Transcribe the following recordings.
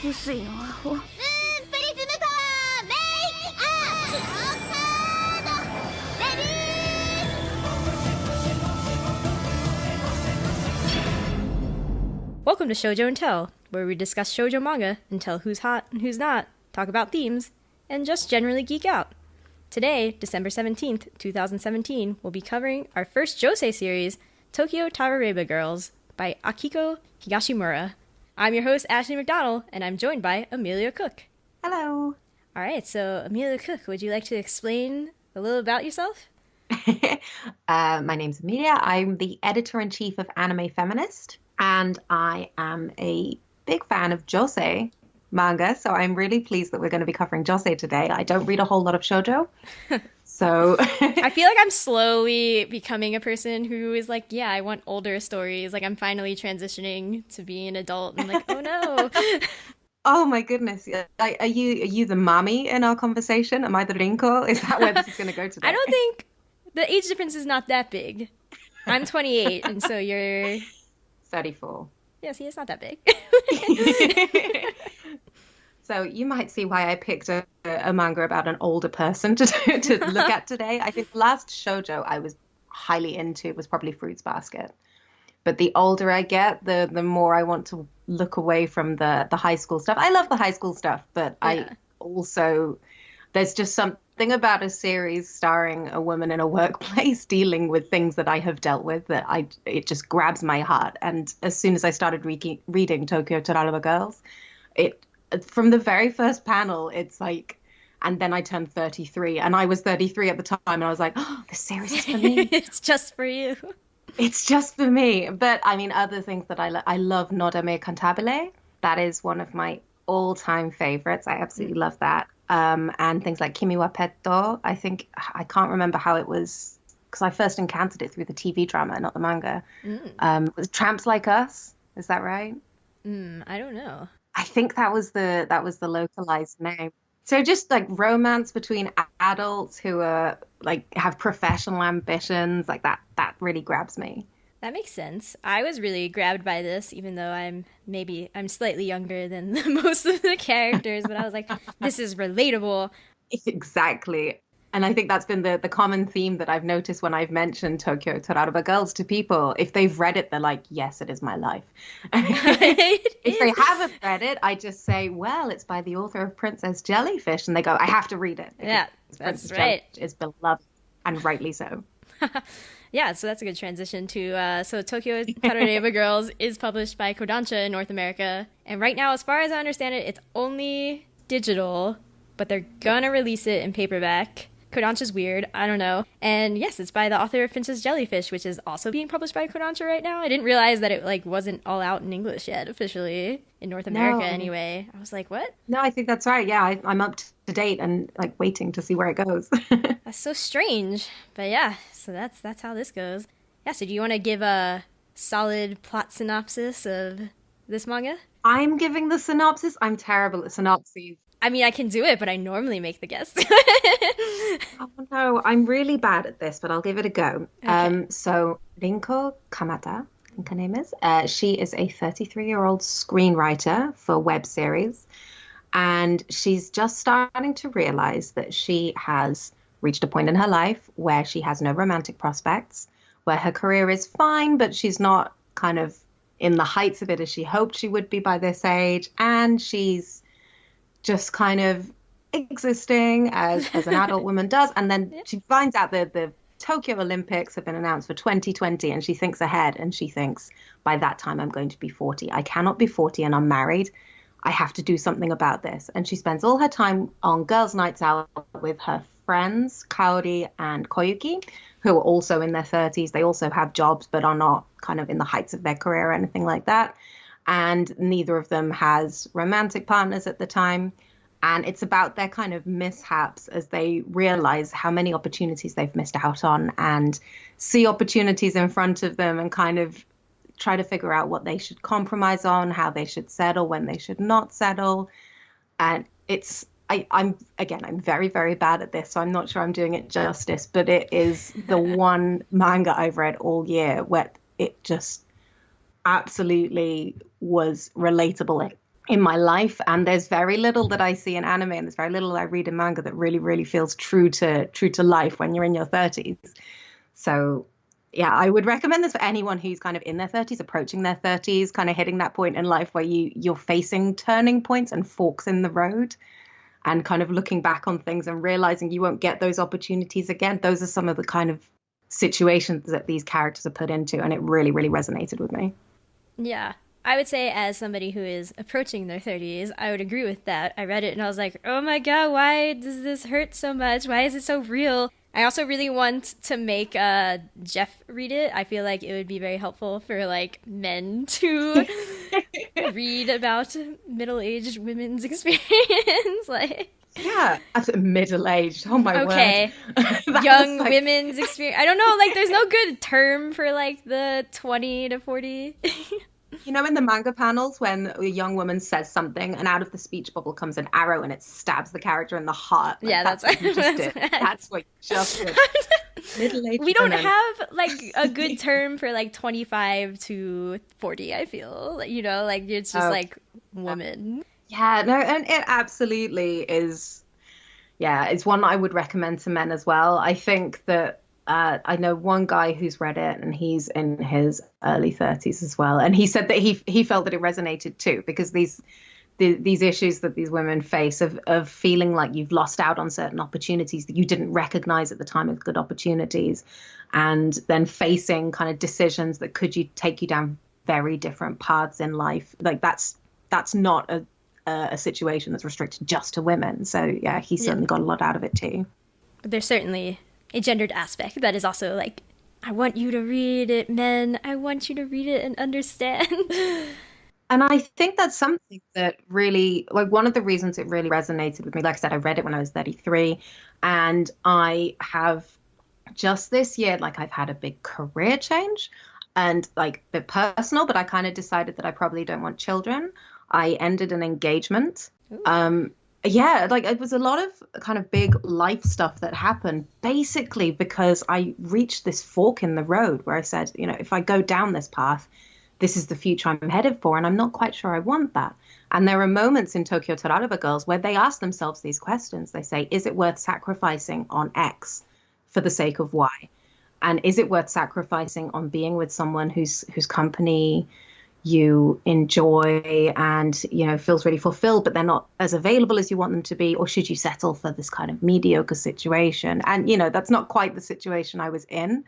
薄いのアホ。プリズムパワーメイクアップカードレディー。 Welcome to Shojo and Tell, where we discuss shoujo manga and tell who's hot and who's not, talk about themes, and just generally geek out. Today, December 17th, 2017, we'll be covering our first josei series, Tokyo Tarareba Girls, by Akiko Higashimura. I'm your host, Ashley McDonald, and I'm joined by Amelia Cook. Hello. All right, so Amelia Cook, would you like to explain a little about yourself? My name's Amelia. I'm the editor-in-chief of Anime Feminist, and I am a big fan of josei manga, so I'm really pleased that we're going to be covering josei today. I don't read a whole lot of shoujo, so... I feel like I'm slowly becoming a person who is like, yeah, I want older stories. Like, I'm finally transitioning to being an adult, and like, oh no. Oh my goodness. Are you the mommy in our conversation? Am I the rinko? Is that where this is going to go today? I don't think the age difference is not that big. I'm 28, and so you're... 34. Yeah, see, it's not that big. So you might see why I picked a manga about an older person to look at today. I think the last shoujo I was highly into was probably Fruits Basket. But the older I get, the more I want to look away from the high school stuff. I love the high school stuff, but yeah. There's just something about a series starring a woman in a workplace dealing with things that I have dealt with that it just grabs my heart. And as soon as I started reading Tokyo Tarareba Girls, from the very first panel, it's like, and then I turned 33, and I was 33 at the time, and I was like, oh, this series is for me. It's just for you. It's just for me. But I mean, other things that I love Nodame Cantabile. That is one of my all-time favorites. I absolutely love that. And things like Kimi wa Petto. I can't remember how it was, because I first encountered it through the TV drama, not the manga. It was Tramps Like Us. Is that right? I don't know. I think that was the localized name. So just like romance between adults who are like have professional ambitions, like that really grabs me. That makes sense. I was really grabbed by this, even though I'm slightly younger than most of the characters, but I was like, this is relatable. Exactly. And I think that's been the common theme that I've noticed when I've mentioned Tokyo Tarareba Girls to people. If they've read it, they're like, yes, it is my life. If they haven't read it, I just say, well, it's by the author of Princess Jellyfish. And they go, I have to read it. Yeah, that's Princess right. Jellyfish is beloved, and rightly so. Yeah, so that's a good transition to, so Tokyo Tarareba Girls is published by Kodansha in North America. And right now, as far as I understand it, it's only digital, but they're gonna release it in paperback. Kodansha's weird, I don't know. And yes, it's by the author of Princess Jellyfish, which is also being published by Kodansha right now. I didn't realize that it wasn't all out in English yet, officially, in North America anyway. I was like, what? No, I think that's right. Yeah, I'm up to date and like waiting to see where it goes. That's so strange. But yeah, so that's how this goes. Yeah, so do you want to give a solid plot synopsis of this manga? I'm giving the synopsis. I'm terrible at synopses. I mean, I can do it, but I normally make the guess. Oh no, I'm really bad at this, but I'll give it a go. Okay. So Rinko Kamata, I think her name is. She is a 33-year-old screenwriter for web series, and she's just starting to realize that she has reached a point in her life where she has no romantic prospects, where her career is fine, but she's not kind of in the heights of it as she hoped she would be by this age, and she's just kind of existing as an adult woman does. And then she finds out that the Tokyo Olympics have been announced for 2020, and she thinks ahead, and she thinks, by that time I'm going to be 40. I cannot be 40 and I'm married. I have to do something about this. And she spends all her time on girls' nights out with her friends, Kaori and Koyuki, who are also in their 30s. They also have jobs, but are not kind of in the heights of their career or anything like that. And neither of them has romantic partners at the time. And it's about their kind of mishaps as they realize how many opportunities they've missed out on and see opportunities in front of them and kind of try to figure out what they should compromise on, how they should settle, when they should not settle. And I'm very, very bad at this, so I'm not sure I'm doing it justice, but it is the one manga I've read all year where it just absolutely was relatable in my life, and there's very little that I see in anime, and there's very little I read in manga that really, really feels true to life when you're in your 30s. So yeah, I would recommend this for anyone who's kind of in their 30s, approaching their 30s, kind of hitting that point in life where you're facing turning points and forks in the road, and kind of looking back on things and realizing you won't get those opportunities again. Those are some of the kind of situations that these characters are put into, and it really, really resonated with me. Yeah. I would say, as somebody who is approaching their 30s, I would agree with that. I read it and I was like, oh my god, why does this hurt so much? Why is it so real? I also really want to make Jeff read it. I feel like it would be very helpful for like men to read about middle-aged women's experience. Like, yeah, middle-aged. Oh my okay. word. Young women's experience. I don't know, like there's no good term for like the 20 to 40. You know, in the manga panels, when a young woman says something and out of the speech bubble comes an arrow and it stabs the character in the heart. Like, yeah, that's what you just did. That's what you just did. Middle-aged we don't women. have like a good term for like 25 to 40, I feel. You know, like it's just like woman. Yeah, no, and it absolutely is. Yeah, it's one I would recommend to men as well. I think that I know one guy who's read it, and he's in his early 30s as well. And he said that he felt that it resonated too, because these issues that these women face of feeling like you've lost out on certain opportunities that you didn't recognize at the time as good opportunities, and then facing kind of decisions that could take you down very different paths in life. Like that's not a situation that's restricted just to women. So yeah, he certainly got a lot out of it too. There's certainly a gendered aspect that is also like, I want you to read it, men. I want you to read it and understand. And I think that's something that really, like, one of the reasons it really resonated with me. Like I said, I read it when I was 33, and I have just this year, like, I've had a big career change and like a bit personal, but I kind of decided that I probably don't want children. I ended an engagement. Yeah, like it was a lot of kind of big life stuff that happened basically because I reached this fork in the road where I said, you know, if I go down this path, this is the future I'm headed for, and I'm not quite sure I want that. And there are moments in Tokyo Tarareba Girls where they ask themselves these questions. They say, is it worth sacrificing on X for the sake of Y? And is it worth sacrificing on being with someone whose company you enjoy and, you know, feels really fulfilled, but they're not as available as you want them to be? Or should you settle for this kind of mediocre situation? And, you know, that's not quite the situation I was in,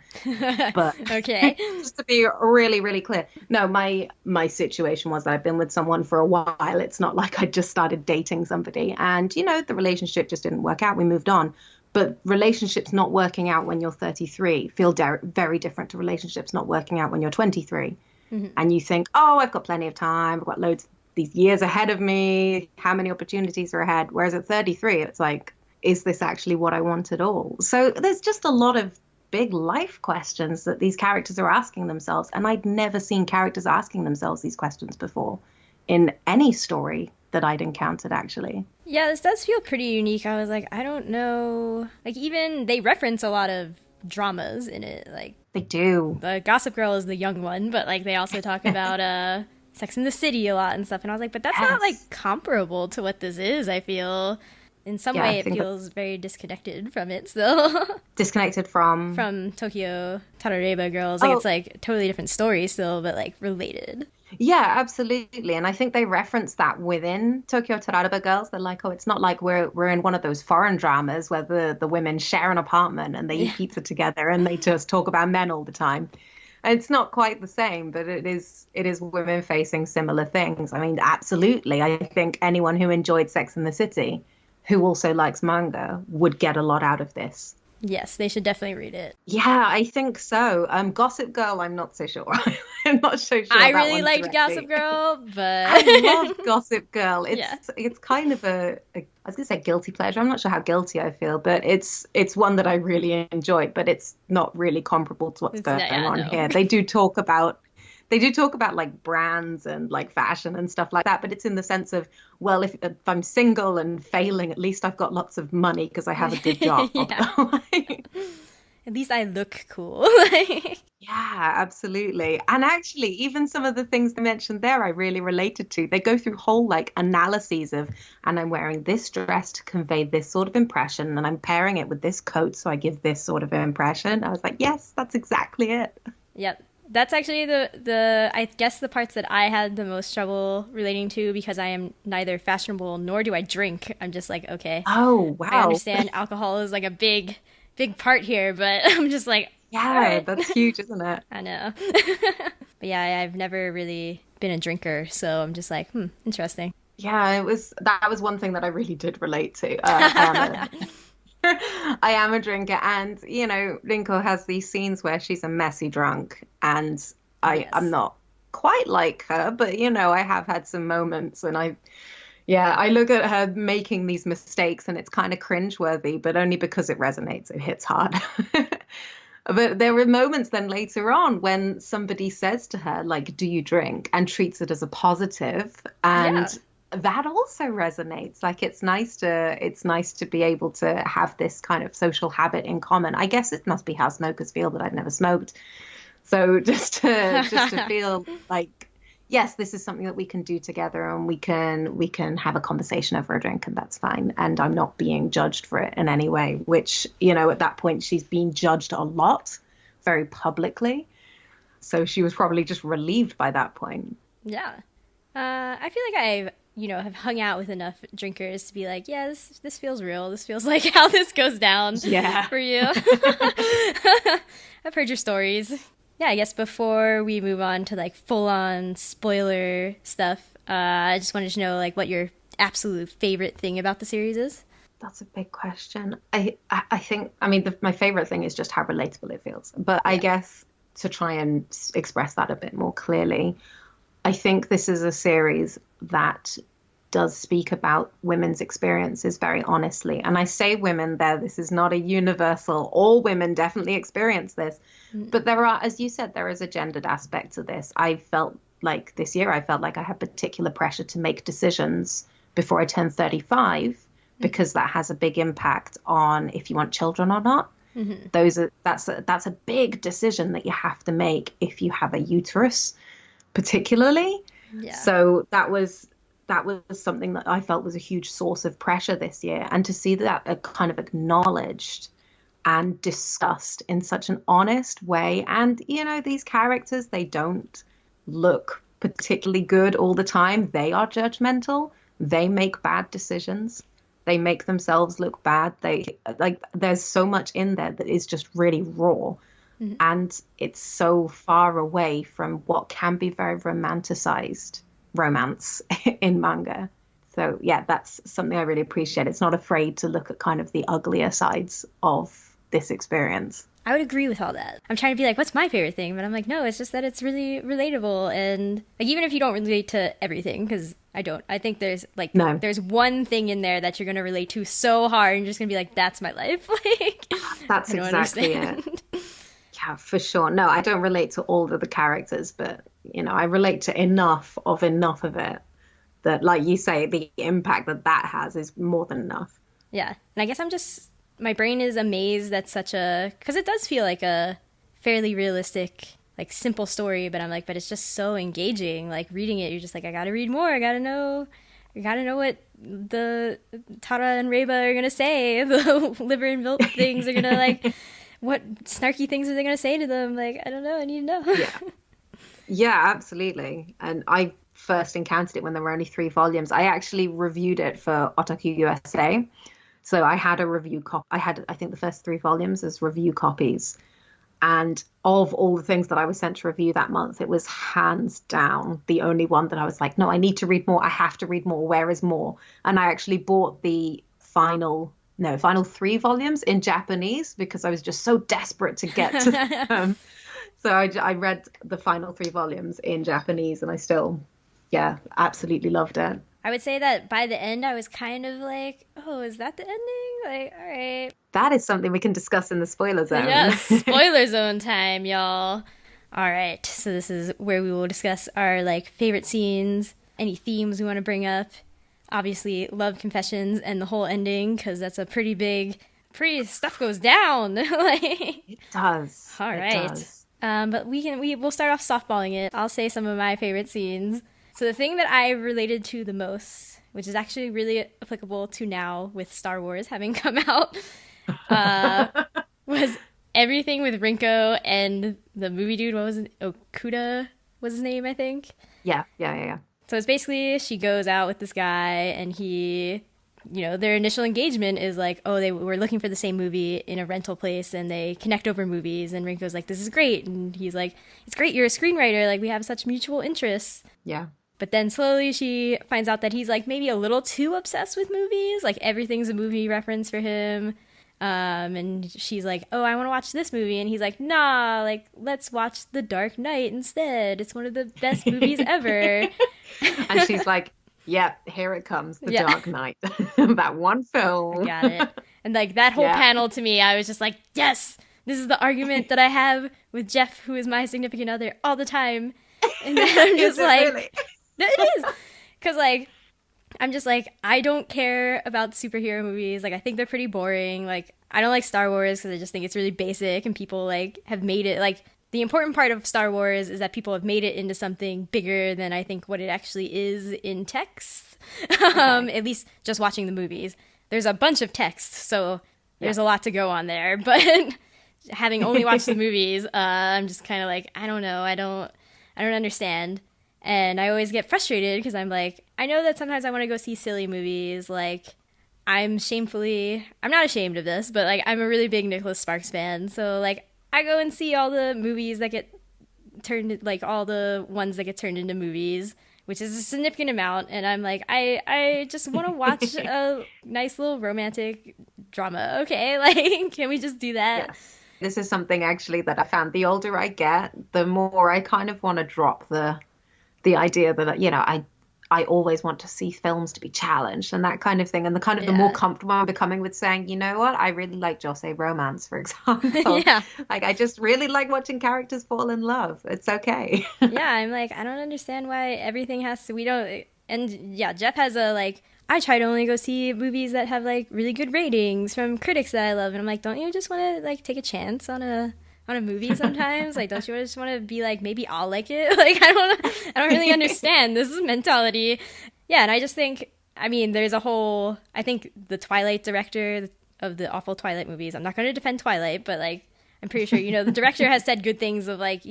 but okay. Just to be really, really clear. No, my situation was that I've been with someone for a while. It's not like I just started dating somebody and, you know, the relationship just didn't work out. We moved on. But relationships not working out when you're 33 feel very different to relationships not working out when you're 23. Mm-hmm. And you think, oh, I've got plenty of time. I've got loads of these years ahead of me. How many opportunities are ahead? Whereas at 33, it's like, is this actually what I want at all? So there's just a lot of big life questions that these characters are asking themselves. And I'd never seen characters asking themselves these questions before in any story that I'd encountered, actually. Yeah, this does feel pretty unique. I was like, I don't know. Like, even they reference a lot of dramas in it. Like, they do. The Gossip Girl is the young one, but like they also talk about Sex in the City a lot and stuff. And I was like, but that's not like comparable to what this is, I feel. In some way, it feels very disconnected from it still. Disconnected from? From Tokyo Tarareba Girls. Like, it's like a totally different story still, but like related. Yeah, absolutely. And I think they reference that within Tokyo Tarareba Girls. They're like, oh, it's not like we're in one of those foreign dramas where the women share an apartment and they eat pizza together and they just talk about men all the time. It's not quite the same, but it is women facing similar things. I mean, absolutely. I think anyone who enjoyed Sex and the City, who also likes manga, would get a lot out of this. Yes, they should definitely read it. Yeah, I think so. Gossip Girl, I'm not so sure. I'm not so sure. I really liked Gossip Girl, but I love Gossip Girl. It's kind of I was gonna say guilty pleasure. I'm not sure how guilty I feel, but it's one that I really enjoyed. But it's not really comparable to what's going on here. They do talk about like brands and like fashion and stuff like that, but it's in the sense of, well, if I'm single and failing, at least I've got lots of money because I have a good job. at least I look cool. Yeah, absolutely. And actually, even some of the things I mentioned there, I really related to. They go through whole like analyses of, and I'm wearing this dress to convey this sort of impression, and I'm pairing it with this coat, so I give this sort of impression. I was like, yes, that's exactly it. Yep. That's actually the I guess the parts that I had the most trouble relating to, because I am neither fashionable nor do I drink. I'm just like, okay. Oh, wow. I understand alcohol is like a big part here, but I'm just like, Yeah, right. that's huge, isn't it? I know. But yeah, I've never really been a drinker, so I'm just like, interesting. Yeah, that was one thing that I really did relate to. I am a drinker, and Rinko has these scenes where she's a messy drunk, and Yes. I'm not quite like her, but I have had some moments, and I look at her making these mistakes, and it's kind of cringeworthy, but only because it resonates, it hits hard. But there were moments then later on when somebody says to her, like, do you drink? And treats it as a positive. And that also resonates. Like, it's nice to be able to have this kind of social habit in common. I guess it must be how smokers feel, but I've never smoked. So just to feel like, yes, this is something that we can do together, and we can have a conversation over a drink, and that's fine. And I'm not being judged for it in any way, which, at that point she's been judged a lot, very publicly. So she was probably just relieved by that point. Yeah. I feel like I've, have hung out with enough drinkers to be like, yeah, this feels real. This feels like how this goes down for you. I've heard your stories. Yeah, I guess before we move on to like full-on spoiler stuff, I just wanted to know like what your absolute favorite thing about the series is. That's a big question. I think, my favorite thing is just how relatable it feels. But I guess to try and express that a bit more clearly, I think this is a series that does speak about women's experiences very honestly. And I say women there, this is not a universal, all women definitely experience this. But there are, as you said, there is a gendered aspect to this. I felt like this year, I had particular pressure to make decisions before I turned 35, because that has a big impact on if you want children or not. That's a big decision that you have to make if you have a uterus, particularly. So that was something that I felt was a huge source of pressure this year, and to see that kind of acknowledged and discussed in such an honest way. And these characters, they don't look particularly good all the time. They are judgmental. They make bad decisions. They make themselves look bad. There's so much in there that is just really raw. And it's so far away from what can be very romanticized romance in manga. So yeah, that's something I really appreciate. It's not afraid to look at kind of the uglier sides of this experience. I would agree with all that. I'm trying to be like, what's my favorite thing? But I'm like, no, it's just that it's really relatable. And like, even if you don't relate to everything, because I don't, I think there's like, there's one thing in there that you're going to relate to so hard, and you're just going to be like, that's my life. Like, that's exactly it. Yeah, for sure. No, I don't relate to all of the characters, but I relate to enough of it that, like you say, the impact that has is more than enough. Yeah. And I guess my brain is amazed at because it does feel like a fairly realistic, like simple story, but I'm like, but it's just so engaging. Like reading it, you're just like, I gotta read more. I gotta know what the Tara and Reba are gonna say. The liver and milk things are gonna like, what snarky things are they gonna say to them? Like, I don't know. I need to know. Yeah, absolutely. And I first encountered it when there were only 3 volumes. I actually reviewed it for Otaku USA. So I had a review copy. I think the first 3 volumes as review copies. And of all the things that I was sent to review that month, it was hands down the only one that I was like, no, I need to read more. I have to read more. Where is more? And I actually bought the final 3 volumes in Japanese because I was just so desperate to get to them. So I read the final 3 volumes in Japanese, and I still, absolutely loved it. I would say that by the end, I was kind of like, oh, is that the ending? Like, all right. That is something we can discuss in the spoiler zone. Yes, spoiler zone time, y'all. All right, so this is where we will discuss our like favorite scenes, any themes we want to bring up. Obviously, love confessions and the whole ending, because that's a pretty big pretty stuff goes down. Like, it does. All right. Does. But we'll start off softballing it. I'll say some of my favorite scenes. So the thing that I related to the most, which is actually really applicable to now with Star Wars having come out, was everything with Rinko and the movie dude. What was it? Okuda was his name, I think. Yeah. So it's basically she goes out with this guy and he, their initial engagement is like, oh, they were looking for the same movie in a rental place and they connect over movies. And Rinko's like, this is great. And he's like, it's great. You're a screenwriter. Like, we have such mutual interests. Yeah. But then slowly she finds out that he's like maybe a little too obsessed with movies. Like, everything's a movie reference for him. And she's like, oh, I want to watch this movie. And he's like, nah, like, let's watch The Dark Knight instead. It's one of the best movies ever. And she's like, yep, here it comes, The Dark Knight. That one film. I got it. And like that whole panel to me, I was just like, yes, this is the argument that I have with Jeff, who is my significant other, all the time. And then I'm just like, really? It is. Because like, I'm just like, I don't care about superhero movies. Like, I think they're pretty boring. Like, I don't like Star Wars because I just think it's really basic and people like have made it like, the important part of Star Wars is that people have made it into something bigger than I think what it actually is in text. Okay. At least just watching the movies. There's a bunch of text, so there's a lot to go on there. But having only watched the movies, I'm just kind of like, I don't know. I don't understand. And I always get frustrated because I'm like, I know that sometimes I want to go see silly movies. Like, I'm not ashamed of this, but like, I'm a really big Nicholas Sparks fan. So like, I go and see all the movies that get turned, like all the ones that get turned into movies, which is a significant amount. And I'm like, I just want to watch a nice little romantic drama. Okay, like, can we just do that? Yes. This is something actually that I found the older I get, the more I kind of want to drop the idea that, I always want to see films to be challenged and that kind of thing. And the more comfortable I'm becoming with saying, you know what, I really like josei romance, for example. Like, I just really like watching characters fall in love. It's okay. I'm like, I don't understand why everything has to, Jeff has I try to only go see movies that have like really good ratings from critics that I love. And I'm like, don't you just want to like take a chance on a movie sometimes? Like, don't you just want to be like, maybe I'll like it? Like, I don't really understand this mentality. Yeah, and I just think, I mean, there's a whole, I think the Twilight director of the awful Twilight movies, I'm not going to defend Twilight, but like, I'm pretty sure, the director has said good things of like,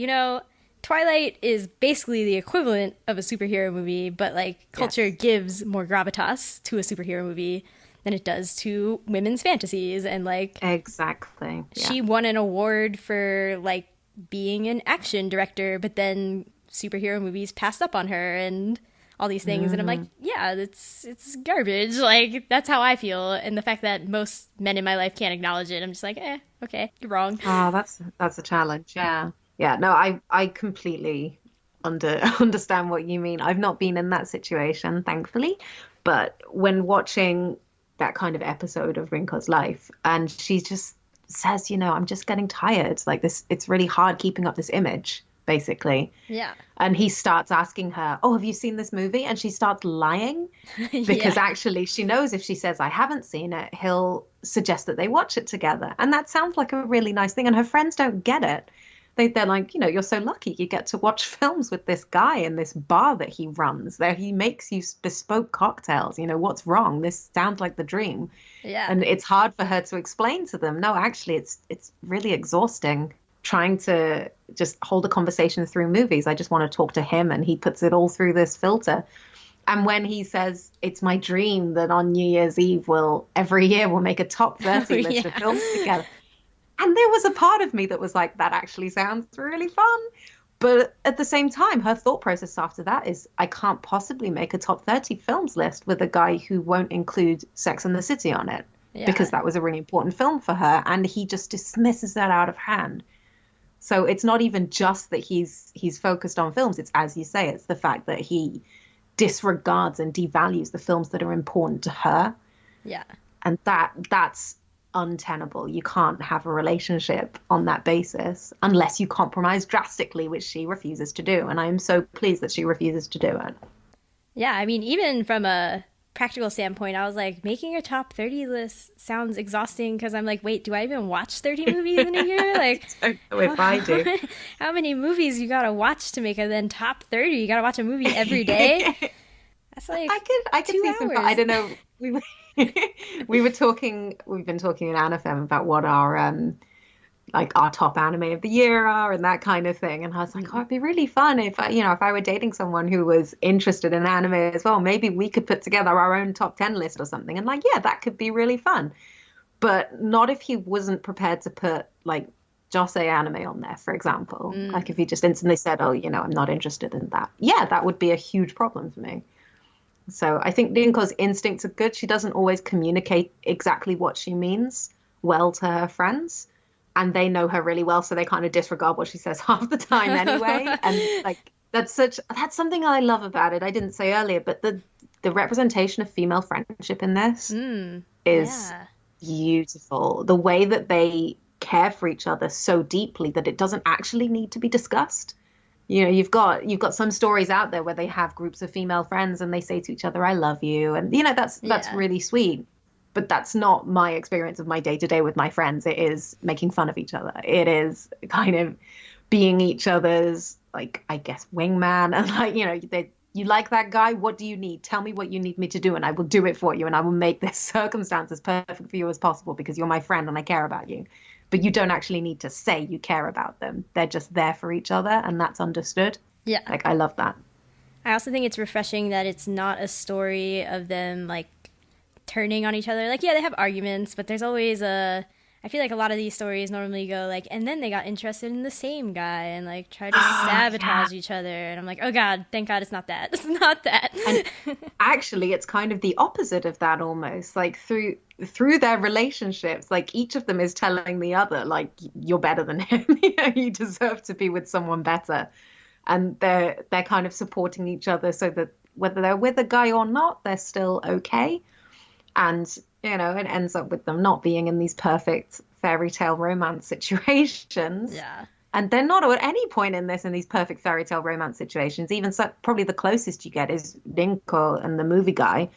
Twilight is basically the equivalent of a superhero movie, but like culture gives more gravitas to a superhero movie than it does to women's fantasies. And like, exactly, she won an award for like being an action director, but then superhero movies passed up on her and all these things. And I'm like, yeah, it's garbage. Like, that's how I feel. And the fact that most men in my life can't acknowledge it, I'm just like, okay, you're wrong. Oh, that's a challenge. No, I completely understand what you mean. I've not been in that situation, thankfully, but when watching that kind of episode of Rinko's life, and she just says, I'm just getting tired. Like this, it's really hard keeping up this image, basically. Yeah. And he starts asking her, oh, have you seen this movie? And she starts lying because actually she knows if she says, I haven't seen it, he'll suggest that they watch it together. And that sounds like a really nice thing. And her friends don't get it. They're like, you're so lucky you get to watch films with this guy in this bar that he runs. There he makes you bespoke cocktails. What's wrong? This sounds like the dream. Yeah. And it's hard for her to explain to them. No, actually, it's really exhausting trying to just hold a conversation through movies. I just want to talk to him, and he puts it all through this filter. And when he says, it's my dream that on New Year's Eve every year we'll make a top 30 list of films together. And there was a part of me that was like, that actually sounds really fun. But at the same time, her thought process after that is, I can't possibly make a top 30 films list with a guy who won't include Sex and the City on it. Because that was a really important film for her. And he just dismisses that out of hand. So it's not even just that he's focused on films. It's, as you say, it's the fact that he disregards and devalues the films that are important to her. Yeah. And that's untenable. You can't have a relationship on that basis unless you compromise drastically, which she refuses to do. And I am so pleased that she refuses to do it. Yeah, I mean, even from a practical standpoint, I was like, making a top 30 list sounds exhausting because I'm like, wait, do I even watch 30 movies in a year? Like, I don't know if I do. How many movies you gotta watch to make a then top 30? You gotta watch a movie every day? That's like I could see some. I don't know. We've been talking in Anime about what our like our top anime of the year are and that kind of thing. And I was like, oh, it'd be really fun if I were dating someone who was interested in anime as well. Maybe we could put together our own top 10 list or something. And like, yeah, that could be really fun. But not if he wasn't prepared to put like josei anime on there, for example. Like if he just instantly said, oh, I'm not interested in that. Yeah, that would be a huge problem for me. So I think Rinko's instincts are good. She doesn't always communicate exactly what she means well to her friends. And they know her really well, so they kind of disregard what she says half the time anyway. And like that's something I love about it. I didn't say earlier, but the representation of female friendship in this is beautiful. The way that they care for each other so deeply that it doesn't actually need to be discussed. You've got some stories out there where they have groups of female friends and they say to each other, "I love you," and that's really sweet. But that's not my experience of my day-to-day with my friends. It is making fun of each other. It is kind of being each other's, like, I guess, wingman. And like, you like that guy? What do you need? Tell me what you need me to do and I will do it for you. And I will make this circumstance as perfect for you as possible because you're my friend and I care about you. But you don't actually need to say you care about them. They're just there for each other and that's understood. Yeah. Like, I love that. I also think it's refreshing that it's not a story of them, like, turning on each other. Like, yeah, they have arguments, but there's always I feel like a lot of these stories normally go like, and then they got interested in the same guy and like tried to sabotage each other. And I'm like, oh God, thank God it's not that. It's not that. And actually, it's kind of the opposite of that almost. Like through their relationships, like each of them is telling the other, like, you're better than him. You deserve to be with someone better. And they're kind of supporting each other so that whether they're with a guy or not, they're still okay. And, it ends up with them not being in these perfect fairy tale romance situations. Yeah. And they're not at any point in these perfect fairy tale romance situations. Even so, probably the closest you get is Rinko and the movie guy.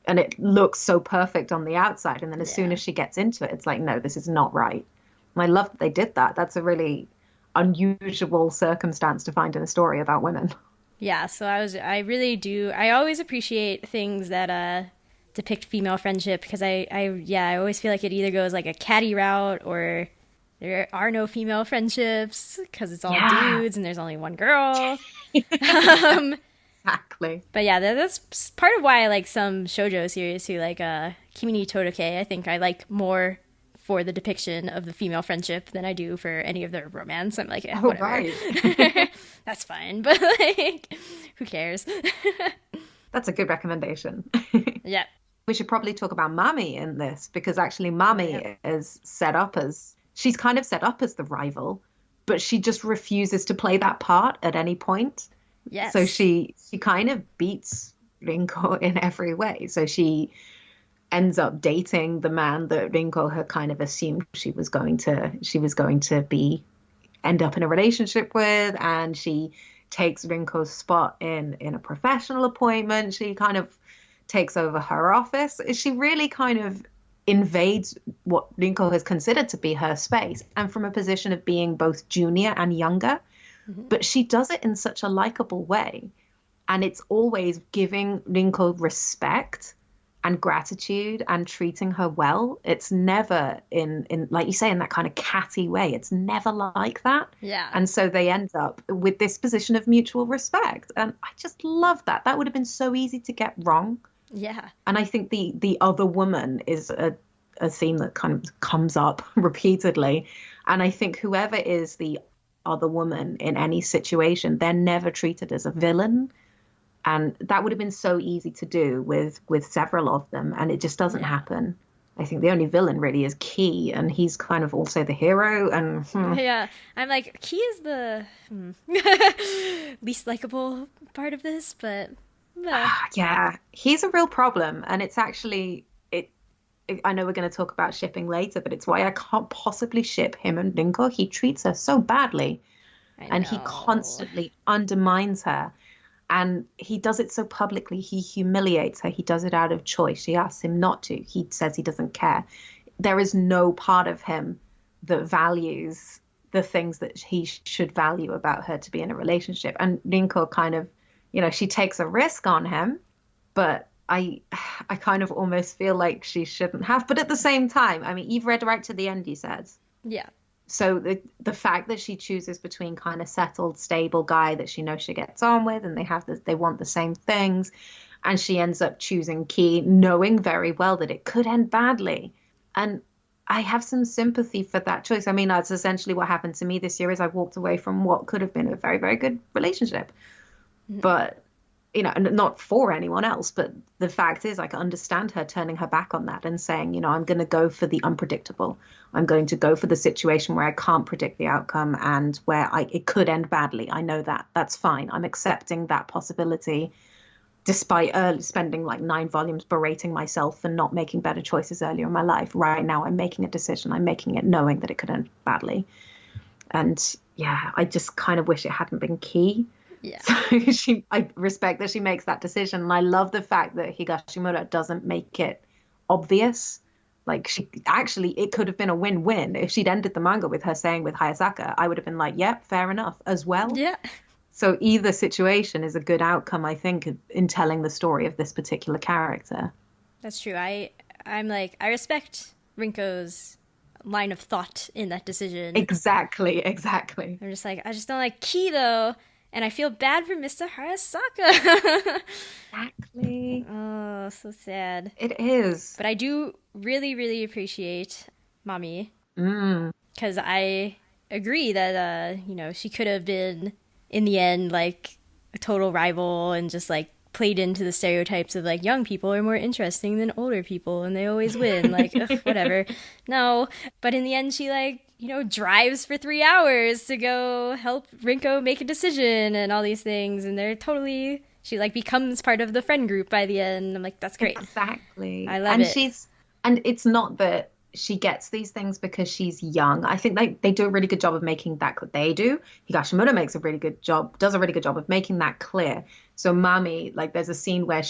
And it looks so perfect on the outside. And then as soon as she gets into it, it's like, no, this is not right. And I love that they did that. That's a really unusual circumstance to find in a story about women. Yeah. So I always appreciate things that, depict female friendship because I always feel like it either goes like a catty route or there are no female friendships because it's all dudes and there's only one girl. Exactly. But yeah, that's part of why I like some shoujo series too, like Kimi ni Todoke. I think I like more for the depiction of the female friendship than I do for any of their romance. I'm like, whatever. Right. That's fine, but like, who cares? That's a good recommendation. Yeah. We should probably talk about Mami in this because actually Mami is she's kind of set up as the rival, but she just refuses to play that part at any point. Yes. So she kind of beats Rinko in every way. So she ends up dating the man that Rinko had kind of assumed she was going to end up in a relationship with, and she takes Rinko's spot in a professional appointment. She kind of takes over her office. She really kind of invades what Rinko has considered to be her space, and from a position of being both junior and younger. But she does it in such a likable way, and it's always giving Rinko respect and gratitude and treating her well. It's never in like you say, in that kind of catty way. It's never like that. Yeah. And so they end up with this position of mutual respect, and I just love that. That would have been so easy to get wrong. Yeah. And I think the other woman is a theme that kind of comes up repeatedly. And I think whoever is the other woman in any situation, they're never treated as a villain. And that would have been so easy to do with several of them. And it just doesn't happen. I think the only villain really is Key, and he's kind of also the hero. And yeah, I'm like, Key is the least likable part of this, but yeah, he's a real problem. And it's actually I know we're going to talk about shipping later, but it's why I can't possibly ship him and Rinko. He treats her so badly, and he constantly undermines her. And he does it so publicly. He humiliates her. He does it out of choice. She asks him not to. He says he doesn't care. There is no part of him that values the things that he should value about her to be in a relationship. And Rinko kind of, she takes a risk on him, but I kind of almost feel like she shouldn't have. But at the same time, I mean, you've read right to the end, he says. Yeah. So the fact that she chooses between kind of settled, stable guy that she knows she gets on with, and they want the same things, and she ends up choosing Ki, knowing very well that it could end badly. And I have some sympathy for that choice. I mean, that's essentially what happened to me this year. Is I walked away from what could have been a very, very good relationship, but not for anyone else. But the fact is, I can understand her turning her back on that and saying, I'm going to go for the unpredictable. I'm going to go for the situation where I can't predict the outcome and where it could end badly. I know that. That's fine. I'm accepting that possibility, despite spending like 9 volumes berating myself for not making better choices earlier in my life. Right now, I'm making a decision. I'm making it knowing that it could end badly. And yeah, I just kind of wish it hadn't been Ki. Yeah. So I respect that she makes that decision. And I love the fact that Higashimura doesn't make it obvious. Like, it could have been a win-win. If she'd ended the manga with her saying with Hayasaka, I would have been like, yep, fair enough as well. Yeah. So either situation is a good outcome, I think, in telling the story of this particular character. That's true. I'm like, I respect Rinko's line of thought in that decision. Exactly. I'm just like, I just don't like Ki, though. And I feel bad for Mr. Hayasaka. Exactly. Oh, so sad. It is. But I do really, really appreciate Mami. Mm. Because I agree that, she could have been, in the end, like, a total rival and just, like, played into the stereotypes of, like, young people are more interesting than older people and they always win. Like, ugh, whatever. No. But in the end, she, like, drives for 3 hours to go help Rinko make a decision and all these things. And she like becomes part of the friend group by the end. I'm like, that's great. Exactly. I love it. And it's not that she gets these things because she's young. I think they do a really good job of making that they do. Higashimura does a really good job of making that clear. So Mami, like there's a scene where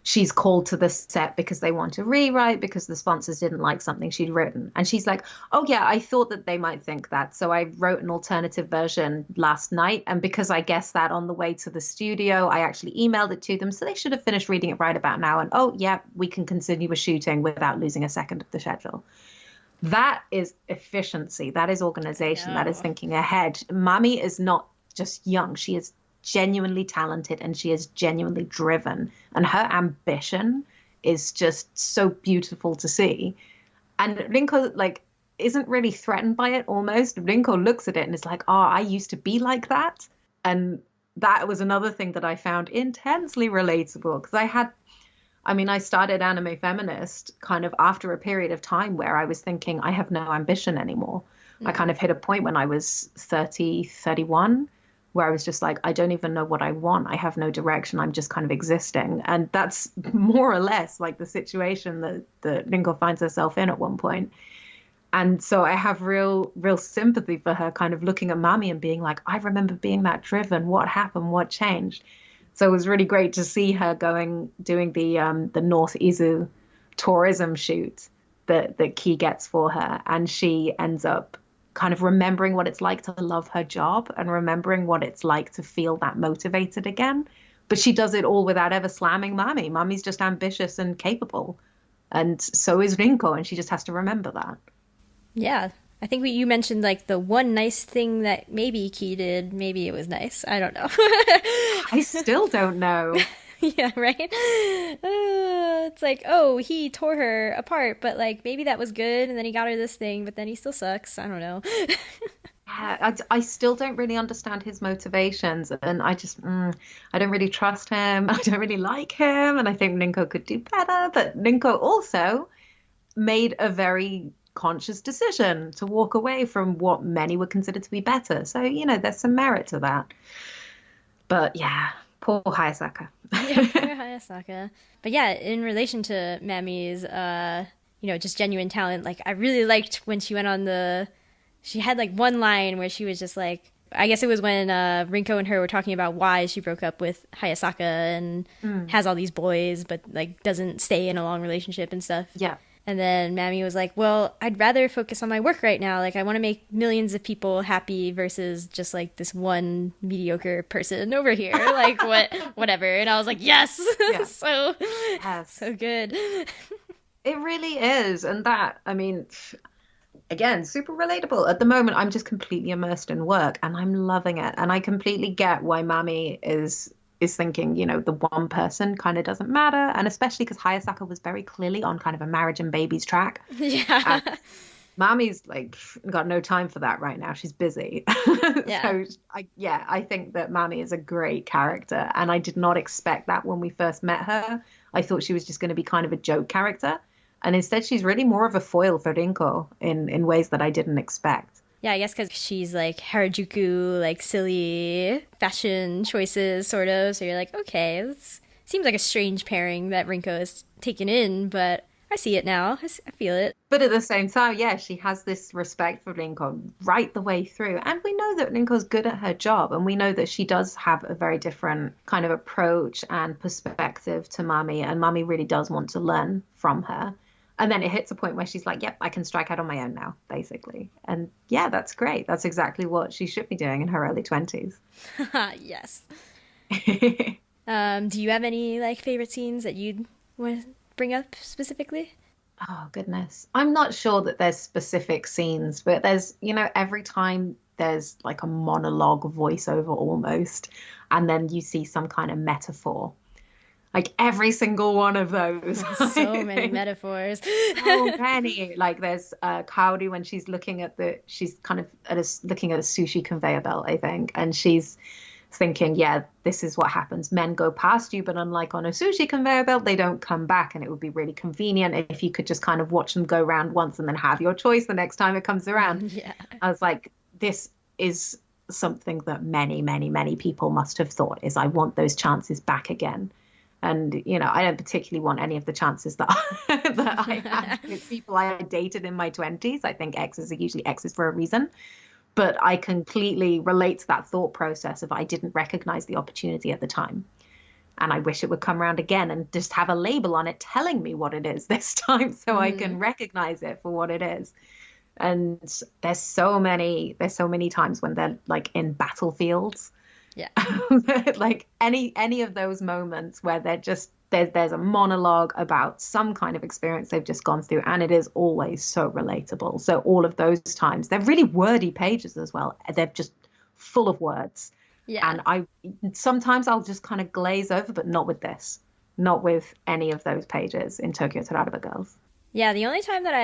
she's called to the set because they want to rewrite because the sponsors didn't like something she'd written. And she's like, oh yeah, I thought that they might think that. So I wrote an alternative version last night. And because I guessed that on the way to the studio, I actually emailed it to them. So they should have finished reading it right about now. And oh yeah, we can continue with shooting without losing a second of the schedule. That is efficiency. That is organization. That is thinking ahead. Mami is not just young. She is genuinely talented and she is genuinely driven, and her ambition is just so beautiful to see. And Rinko like isn't really threatened by it. Almost Rinko looks at it and is like, oh, I used to be like that. And that was another thing that I found intensely relatable, because I started Anime Feminist kind of after a period of time where I was thinking I have no ambition anymore. I kind of hit a point when I was 31 where I was just like, I don't even know what I want. I have no direction. I'm just kind of existing. And that's more or less like the situation that Rinko finds herself in at one point. And so I have real sympathy for her kind of looking at Mami and being like, I remember being that driven. What happened? What changed? So it was really great to see her doing the North Izu tourism shoot that Ki gets for her. And she ends up kind of remembering what it's like to love her job and remembering what it's like to feel that motivated again. But she does it all without ever slamming Mami. Mami's just ambitious and capable. And so is Rinko, and she just has to remember that. Yeah. I think you mentioned like the one nice thing that maybe Ki did. Maybe it was nice. I don't know. I still don't know. Yeah, right? It's like, oh, he tore her apart, but like maybe that was good, and then he got her this thing, but then he still sucks. I don't know. Yeah, I still don't really understand his motivations, and I don't really trust him. I don't really like him, and I think Rinko could do better. But Rinko also made a very conscious decision to walk away from what many would consider to be better. So, there's some merit to that. But yeah, poor Hayasaka. Yeah, poor Hayasaka. But yeah, in relation to Mami's, just genuine talent, like I really liked when she went on she had like one line where she was just like, I guess it was when Rinko and her were talking about why she broke up with Hayasaka and has all these boys, but like doesn't stay in a long relationship and stuff. Yeah. And then Mammy was like, well, I'd rather focus on my work right now. Like, I want to make millions of people happy versus just like this one mediocre person over here. Like, whatever. And I was like, yes. Yeah. So good. It really is. And that, I mean, again, super relatable. At the moment, I'm just completely immersed in work and I'm loving it. And I completely get why Mammy is thinking, you know, the one person kind of doesn't matter. And especially because Hayasaka was very clearly on kind of a marriage and babies track. Yeah. Mami's like got no time for that right now. She's busy. Yeah. So I think that Mami is a great character. And I did not expect that when we first met her. I thought she was just going to be kind of a joke character. And instead, she's really more of a foil for Rinko in ways that I didn't expect. Yeah, I guess because she's like Harajuku, like silly fashion choices, sort of. So you're like, okay, this seems like a strange pairing that Rinko has taken in, but I see it now. I feel it. But at the same time, yeah, she has this respect for Rinko right the way through. And we know that Rinko's good at her job. And we know that she does have a very different kind of approach and perspective to Mami. And Mami really does want to learn from her. And then it hits a point where she's like, yep, I can strike out on my own now, basically. And yeah, that's great. That's exactly what she should be doing in her early 20s. Yes. Do you have any like favorite scenes that you'd want to bring up specifically? Oh, goodness. I'm not sure that there's specific scenes, but there's, you know, every time there's like a monologue voiceover almost, and then you see some kind of metaphor. Like every single one of those. So many metaphors. So many. Like there's Kaori when she's looking at looking at a sushi conveyor belt, I think. And she's thinking, yeah, this is what happens. Men go past you, but unlike on a sushi conveyor belt, they don't come back. And it would be really convenient if you could just kind of watch them go around once and then have your choice the next time it comes around. Yeah. I was like, this is something that many, many, many people must have thought is I want those chances back again. And, you know, I don't particularly want any of the chances that I had with people I dated in my 20s. I think exes are usually exes for a reason. But I completely relate to that thought process of I didn't recognize the opportunity at the time. And I wish it would come around again and just have a label on it telling me what it is this time so I can recognize it for what it is. And there's so many times when they're like in battlefields. Yeah. Like any of those moments where they're just there's a monologue about some kind of experience they've just gone through, and it is always so relatable. So all of those times, they're really wordy pages as well. They're just full of words. Yeah. And sometimes I'll just kind of glaze over, but not with this. Not with any of those pages in Tokyo Tarareba Girls. Yeah, the only time that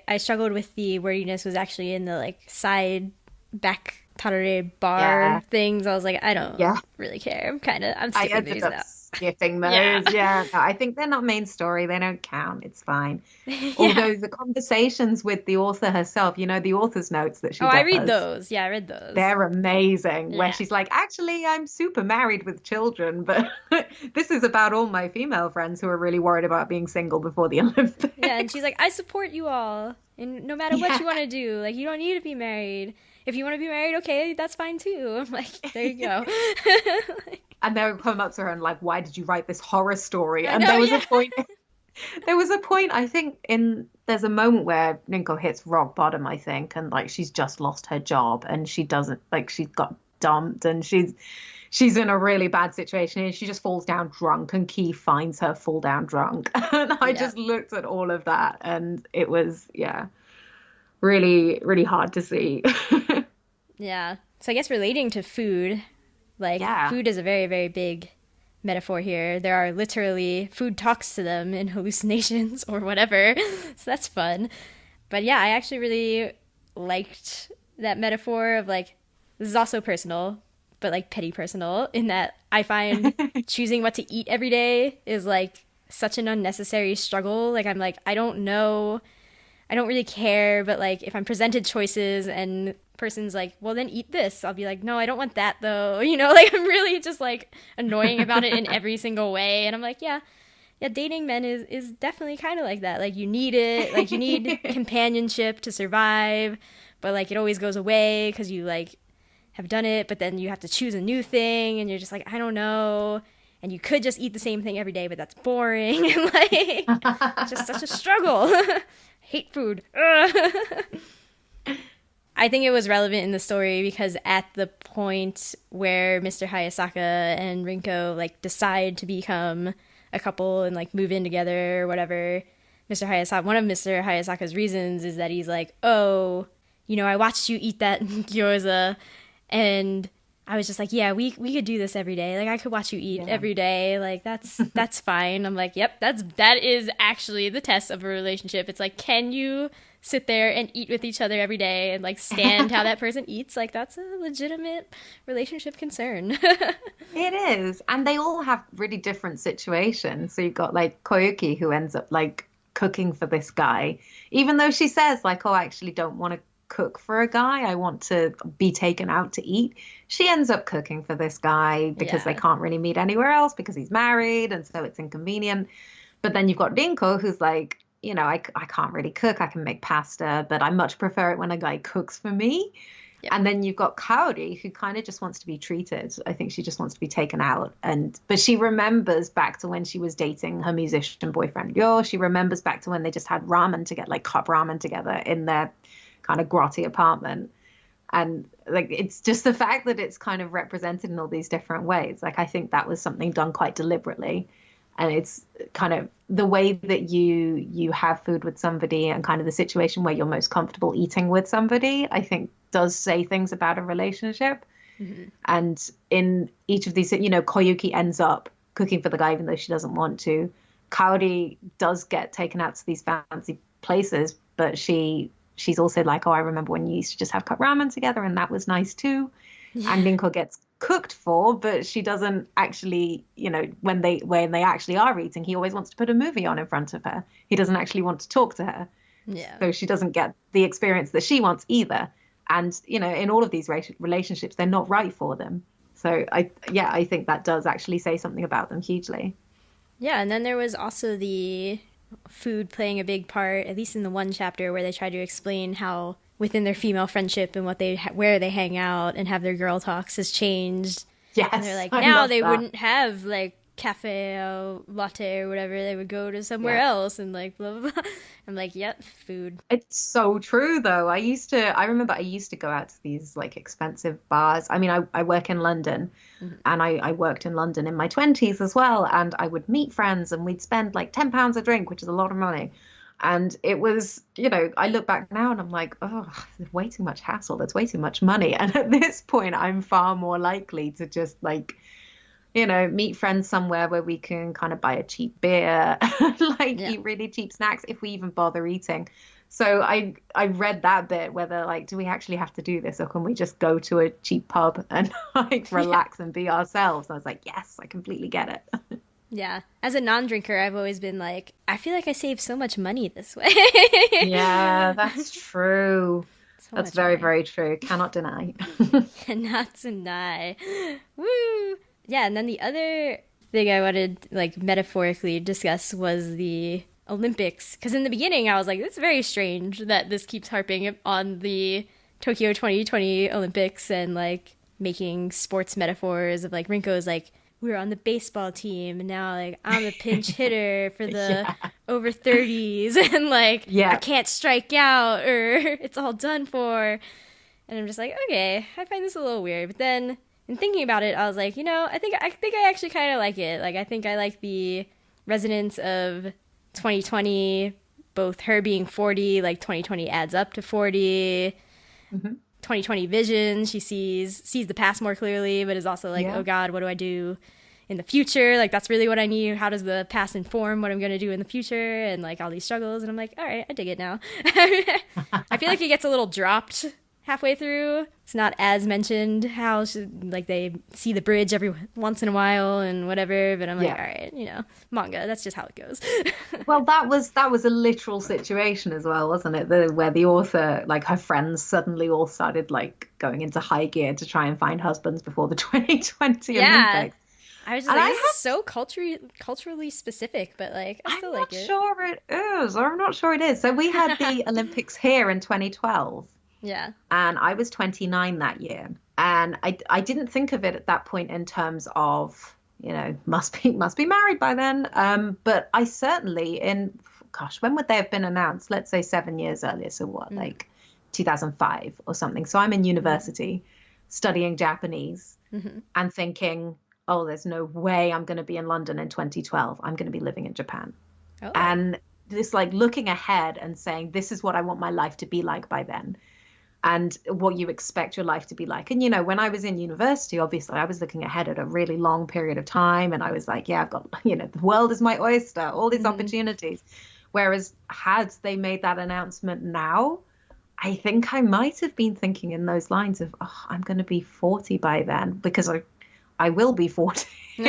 I struggled with the wordiness was actually in the like side back Tarare bar things. I was like, I don't really care. I'm skipping these now. Skipping those. Yeah. No, I think they're not main story. They don't count. It's fine. Although the conversations with the author herself, you know, the author's notes that she I read those. Yeah, I read those. They're amazing. Where she's like, actually, I'm super married with children, but this is about all my female friends who are really worried about being single before the Olympics. Yeah, and she's like, I support you all. And no matter what you want to do, like, you don't need to be married. If you want to be married, okay, that's fine too. I'm like, there you go. And they would come up to her and like, why did you write this horror story? And there was a point, I think, there's a moment where Rinko hits rock bottom, I think, and like she's just lost her job and she doesn't, like, she's got dumped and she's in a really bad situation and she just falls down drunk and Key finds her fall down drunk. And I just looked at all of that and it was, really, really hard to see. Yeah. So I guess relating to food, like food is a very, very big metaphor here. There are literally food talks to them in hallucinations or whatever. So that's fun. But yeah, I actually really liked that metaphor of like, this is also personal, but like petty personal in that I find choosing what to eat every day is like such an unnecessary struggle. Like I'm like, I don't know. I don't really care, but like if I'm presented choices and person's like, well then eat this, I'll be like, no, I don't want that though. You know, like I'm really just like annoying about it in every single way. And I'm like, yeah, dating men is definitely kind of like that. Like you need it, like you need companionship to survive, but like it always goes away because you like have done it, but then you have to choose a new thing, and you're just like, I don't know. And you could just eat the same thing every day, but that's boring. And like, it's just such a struggle. Hate food. I think it was relevant in the story because at the point where Mr. Hayasaka and Rinko like decide to become a couple and like move in together or whatever, one of Mr. Hayasaka's reasons is that he's like, oh, you know, I watched you eat that gyoza, and I was just like, yeah, we could do this every day. Like, I could watch you eat every day. Like, that's fine. I'm like, yep, that is actually the test of a relationship. It's like, can you sit there and eat with each other every day and like stand how that person eats? Like, that's a legitimate relationship concern. It is. And they all have really different situations. So you've got like Koyuki, who ends up like cooking for this guy, even though she says like, oh, I actually don't want to cook for a guy, I want to be taken out to eat. She ends up cooking for this guy because they can't really meet anywhere else because he's married, and so it's inconvenient. But then you've got Rinko, who's like, you know, I can't really cook. I can make pasta, but I much prefer it when a guy cooks for me. Yep. And then you've got Kaori, who kind of just wants to be treated. I think she just wants to be taken out. But she remembers back to when she was dating her musician boyfriend Ryo. She remembers back to when they just had ramen together, like cup ramen together in their kind of grotty apartment. And like, it's just the fact that it's kind of represented in all these different ways. Like, I think that was something done quite deliberately. And it's kind of the way that you have food with somebody and kind of the situation where you're most comfortable eating with somebody, I think does say things about a relationship. Mm-hmm. And in each of these, you know, Koyuki ends up cooking for the guy even though she doesn't want to. Kaori does get taken out to these fancy places, but she's also like, oh, I remember when you used to just have cup ramen together and that was nice too. Yeah. And Rinko gets cooked for, but she doesn't actually, you know, when they actually are eating, he always wants to put a movie on in front of her. He doesn't actually want to talk to her. Yeah. So she doesn't get the experience that she wants either. And, you know, in all of these relationships, they're not right for them. So I think that does actually say something about them hugely. Yeah. And then there was also the food playing a big part, at least in the one chapter where they try to explain how within their female friendship and where they hang out and have their girl talks has changed. Yes, and they're like, now they wouldn't have like cafe or latte or whatever. They would go to somewhere else and like blah, blah, blah. I'm like, yep, food. It's so true though. I remember I used to go out to these like expensive bars. I mean, I work in London, mm-hmm. and I worked in London in my 20s as well. And I would meet friends and we'd spend like £10 a drink, which is a lot of money. And it was, you know, I look back now and I'm like, oh, there's way too much hassle. There's way too much money. And at this point, I'm far more likely to just like, you know, meet friends somewhere where we can kind of buy a cheap beer, eat really cheap snacks if we even bother eating. So I read that bit where they're like, do we actually have to do this? Or can we just go to a cheap pub and like relax and be ourselves? And I was like, yes, I completely get it. Yeah. As a non-drinker, I've always been like, I feel like I save so much money this way. Yeah, that's true. That's very, very true. Cannot deny. Cannot deny. Woo! Yeah, and then the other thing I wanted, like, metaphorically discuss was the Olympics. Because in the beginning, I was like, it's very strange that this keeps harping on the Tokyo 2020 Olympics and, like, making sports metaphors of, like, Rinko's, like, we were on the baseball team, and now, like, I'm a pinch hitter for the over 30s, and, like, I can't strike out, or it's all done for. And I'm just like, okay, I find this a little weird. But then, in thinking about it, I was like, you know, I think I actually kind of like it. Like, I think I like the resonance of 2020, both her being 40, like, 2020 adds up to 40. Mm-hmm. 2020 vision, she sees the past more clearly, but is also like, oh God, what do I do in the future? Like, that's really what I need. How does the past inform what I'm going to do in the future? And like all these struggles. And I'm like, all right, I dig it now. I feel like it gets a little dropped halfway through. It's not as mentioned how like they see the bridge every once in a while and whatever, but I'm like, all right, you know, manga, that's just how it goes. Well, that was a literal situation as well, wasn't it? Where the author, like her friends suddenly all started like going into high gear to try and find husbands before the 2020 Olympics. I was just like, this is so culturally specific, but like, I still like it. I'm not sure it is. So we had the Olympics here in 2012. Yeah. And I was 29 that year. And I didn't think of it at that point in terms of, must be married by then. But I certainly when would they have been announced? Let's say 7 years earlier. So what, like 2005 or something. So I'm in university studying Japanese and thinking, oh, there's no way I'm going to be in London in 2012. I'm going to be living in Japan. Oh. And this like looking ahead and saying, this is what I want my life to be like by then. And what you expect your life to be like. And, when I was in university, obviously, I was looking ahead at a really long period of time. And I was like, yeah, I've got, the world is my oyster, all these opportunities. Whereas had they made that announcement now, I think I might have been thinking in those lines of, oh, I'm going to be 40 by then, because I will be 40. In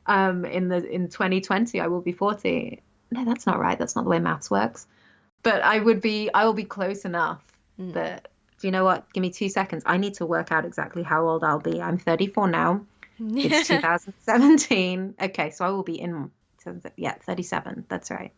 2020, I will be 40. No, that's not right. That's not the way maths works. But I will be close enough that, do you know what? Give me 2 seconds. I need to work out exactly how old I'll be. I'm 34 now. It's 2017. Okay, so I will be in, 37. That's right.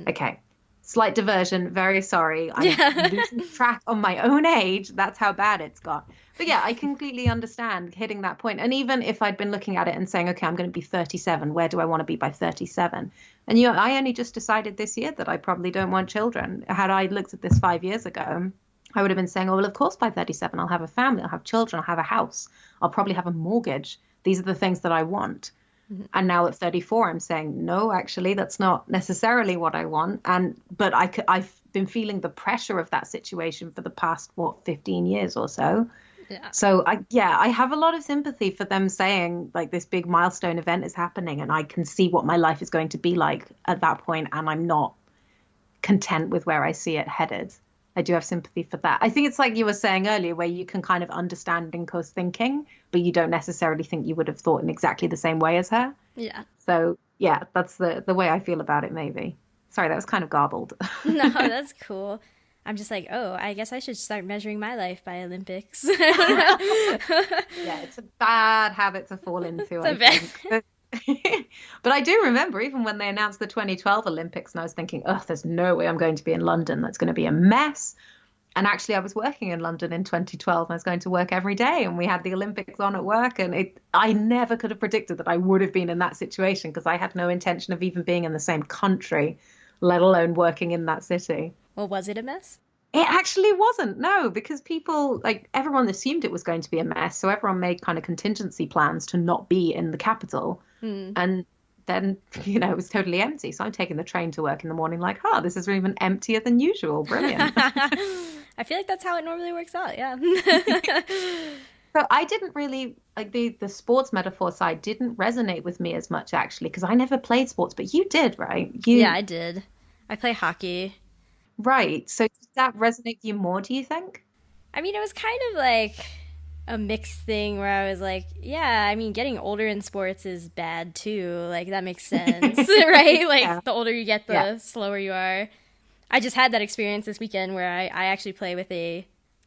Okay. Slight diversion. Very sorry. I'm losing track on my own age. That's how bad it's got. But yeah, I completely understand hitting that point. And even if I'd been looking at it and saying, okay, I'm going to be 37. Where do I want to be by 37? And I only just decided this year that I probably don't want children. Had I looked at this 5 years ago, I would have been saying, oh, well, of course, by 37, I'll have a family, I'll have children, I'll have a house, I'll probably have a mortgage. These are the things that I want. And now at 34, I'm saying, no, actually, that's not necessarily what I want. But I've been feeling the pressure of that situation for the past, 15 years or so. Yeah. So I have a lot of sympathy for them saying like this big milestone event is happening and I can see what my life is going to be like at that point, and I'm not content with where I see it headed. I do have sympathy for that. I think it's like you were saying earlier, where you can kind of understand Rinko's thinking, but you don't necessarily think you would have thought in exactly the same way as her. Yeah. So yeah, that's the way I feel about it, maybe. Sorry, that was kind of garbled. No, that's cool. I'm just like, oh, I guess I should start measuring my life by Olympics. Yeah, it's a bad habit to fall into, I think. But I do remember even when they announced the 2012 Olympics, and I was thinking, oh, there's no way I'm going to be in London. That's going to be a mess. And actually, I was working in London in 2012. And I was going to work every day, and we had the Olympics on at work. And I never could have predicted that I would have been in that situation, because I had no intention of even being in the same country, let alone working in that city. Well, was it a mess? It actually wasn't, no, because people, like, everyone assumed it was going to be a mess. So everyone made kind of contingency plans to not be in the capital. And then, it was totally empty. So I'm taking the train to work in the morning like, this is even emptier than usual. Brilliant. I feel like that's how it normally works out, yeah. So I didn't really, like, the sports metaphor side didn't resonate with me as much, actually, because I never played sports, but you did, right? Yeah, I did. I play hockey. Right. So does that resonate with you more, do you think? I mean, it was kind of like a mixed thing where I was like, yeah, I mean, getting older in sports is bad too. Like, that makes sense, right? Like, the older you get, the slower you are. I just had that experience this weekend where I actually play with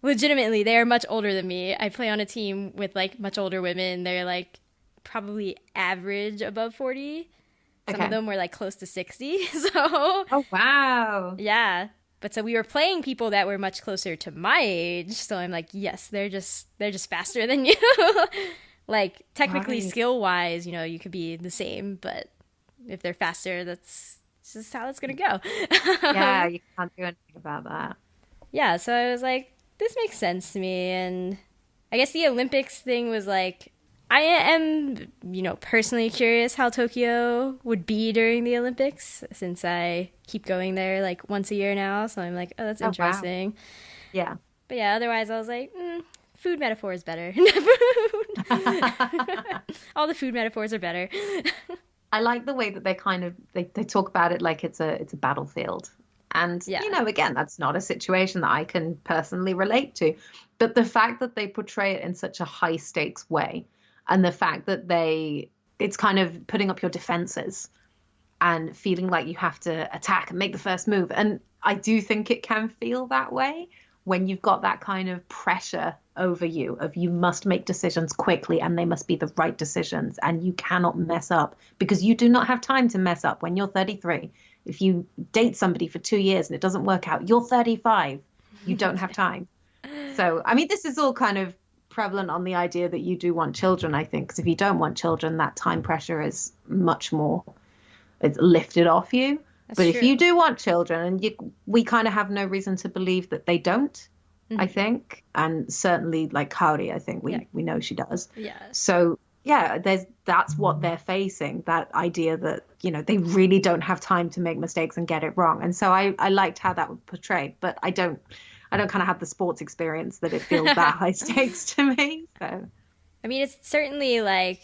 legitimately, they are much older than me. I play on a team with, like, much older women. They're, like, probably average above 40. Some of them were, like, close to 60. So. Oh, wow. Yeah. But so we were playing people that were much closer to my age. So I'm like, yes, they're just faster than you. Like, technically, skill-wise, you could be the same. But if they're faster, that's just how it's going to go. Yeah, you can't do anything about that. Yeah, so I was like, this makes sense to me. And I guess the Olympics thing was like, I am, personally curious how Tokyo would be during the Olympics, since I keep going there like once a year now. So I'm like, oh, that's interesting. Wow. Yeah. But yeah, otherwise I was like, food metaphor is better. All the food metaphors are better. I like the way that they kind of, they talk about it like it's a battlefield. And, again, that's not a situation that I can personally relate to. But the fact that they portray it in such a high stakes way, and the fact that it's kind of putting up your defenses and feeling like you have to attack and make the first move. And I do think it can feel that way when you've got that kind of pressure over you of you must make decisions quickly and they must be the right decisions and you cannot mess up, because you do not have time to mess up when you're 33. If you date somebody for 2 years and it doesn't work out, you're 35. You don't have time. So, I mean, this is all kind of prevalent on the idea that you do want children, I think, because if you don't want children, that time pressure is much more, it's lifted off you. That's But true. if you do want children, and we kind of have no reason to believe that they don't, I think. And certainly like Kaori, I think we know she does. Yeah. So yeah, that's what they're facing, that idea that, you know, they really don't have time to make mistakes and get it wrong. And so I liked how that was portrayed, but I don't kind of have the sports experience that it feels that high stakes to me. So I mean, it's certainly like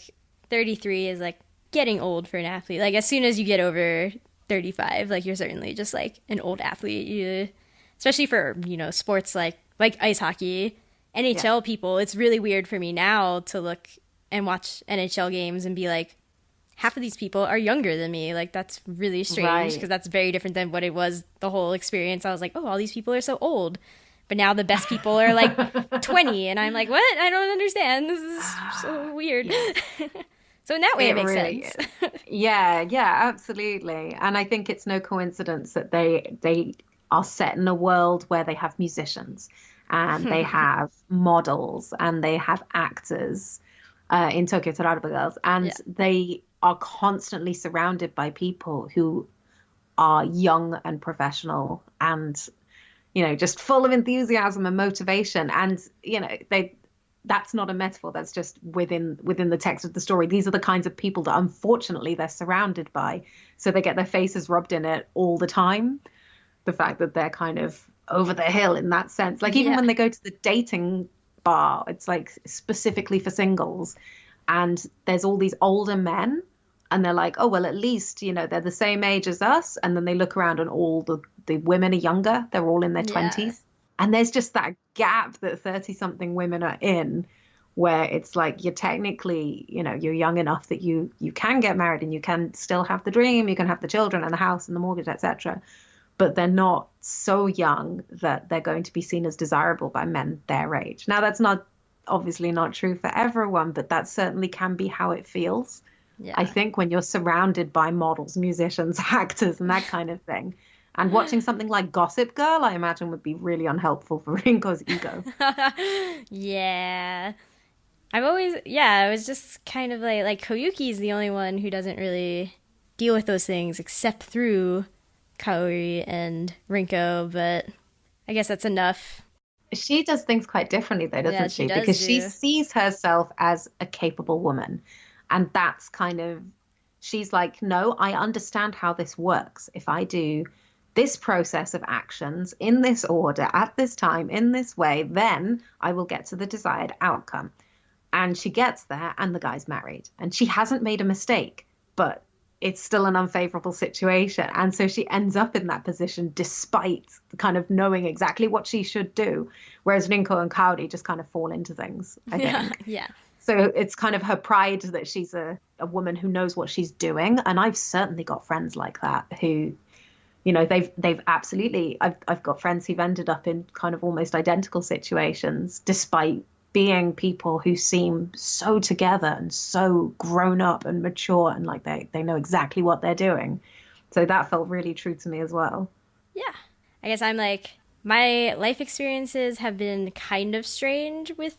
33 is like getting old for an athlete. Like as soon as you get over 35, like you're certainly just like an old athlete. Especially for, you know, sports like ice hockey, NHL people. It's really weird for me now to look and watch NHL games and be like, half of these people are younger than me. Like that's really strange because that's very different than what it was the whole experience. I was like, oh, all these people are so old. But now the best people are like 20 and I'm like, what? I don't understand. This is so weird. So in that way, it makes really sense. Yeah, absolutely. And I think it's no coincidence that they are set in a world where they have musicians and they have models and they have actors in Tokyo Tarareba Girls. And they are constantly surrounded by people who are young and professional and, you know, just full of enthusiasm and motivation. And, you know, that's not a metaphor. That's just within the text of the story. These are the kinds of people that unfortunately they're surrounded by. So they get their faces rubbed in it all the time. The fact that they're kind of over the hill in that sense. Like even when they go to the dating bar, it's like specifically for singles. And there's all these older men and they're like, oh, well, at least, you know, they're the same age as us. And then they look around and all the women are younger. They're all in their 20s. And there's just that gap that 30-something women are in where it's like you're technically, you know, you're young enough that you can get married and you can still have the dream. You can have the children and the house and the mortgage, etc. But they're not so young that they're going to be seen as desirable by men their age. Now, that's obviously not true for everyone, but that certainly can be how it feels. Yeah. I think when you're surrounded by models, musicians, actors, and that kind of thing. And watching something like Gossip Girl, I imagine, would be really unhelpful for Rinko's ego. Yeah. I was just kind of like Koyuki's the only one who doesn't really deal with those things except through Kaori and Rinko, but I guess that's enough. She does things quite differently though, doesn't she? Because she sees herself as a capable woman. And that's kind of, she's like, no, I understand how this works. If I do this process of actions in this order, at this time, in this way, then I will get to the desired outcome. And she gets there and the guy's married. And she hasn't made a mistake, but it's still an unfavorable situation. And so she ends up in that position despite kind of knowing exactly what she should do. Whereas Rinko and Kaori just kind of fall into things, I think. Yeah. So it's kind of her pride that she's a woman who knows what she's doing. And I've certainly got friends like that who, you know, they've absolutely, I've got friends who've ended up in kind of almost identical situations despite being people who seem so together and so grown up and mature and like they know exactly what they're doing. So that felt really true to me as well. Yeah. I guess I'm like, my life experiences have been kind of strange with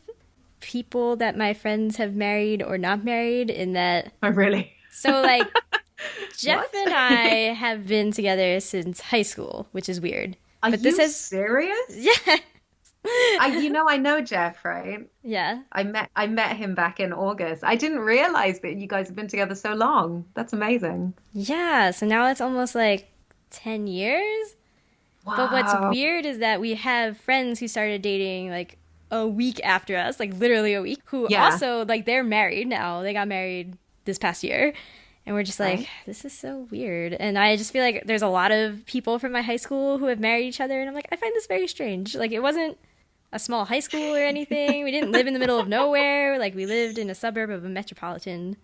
people that my friends have married or not married in that. Oh, really? So like Jeff and I have been together since high school, which is weird. Are you serious? Yeah. I know Jeff, right? Yeah. I met him back in August. I didn't realize that you guys have been together so long. That's amazing. Yeah, so now it's almost like 10 years. Wow. But what's weird is that we have friends who started dating like a week after us, like literally a week, who also like they're married now. They got married this past year. And we're just like, this is so weird. And I just feel like there's a lot of people from my high school who have married each other. And I'm like, I find this very strange. Like, it wasn't a small high school or anything. We didn't live in the middle of nowhere. Like, we lived in a suburb of a metropolitan,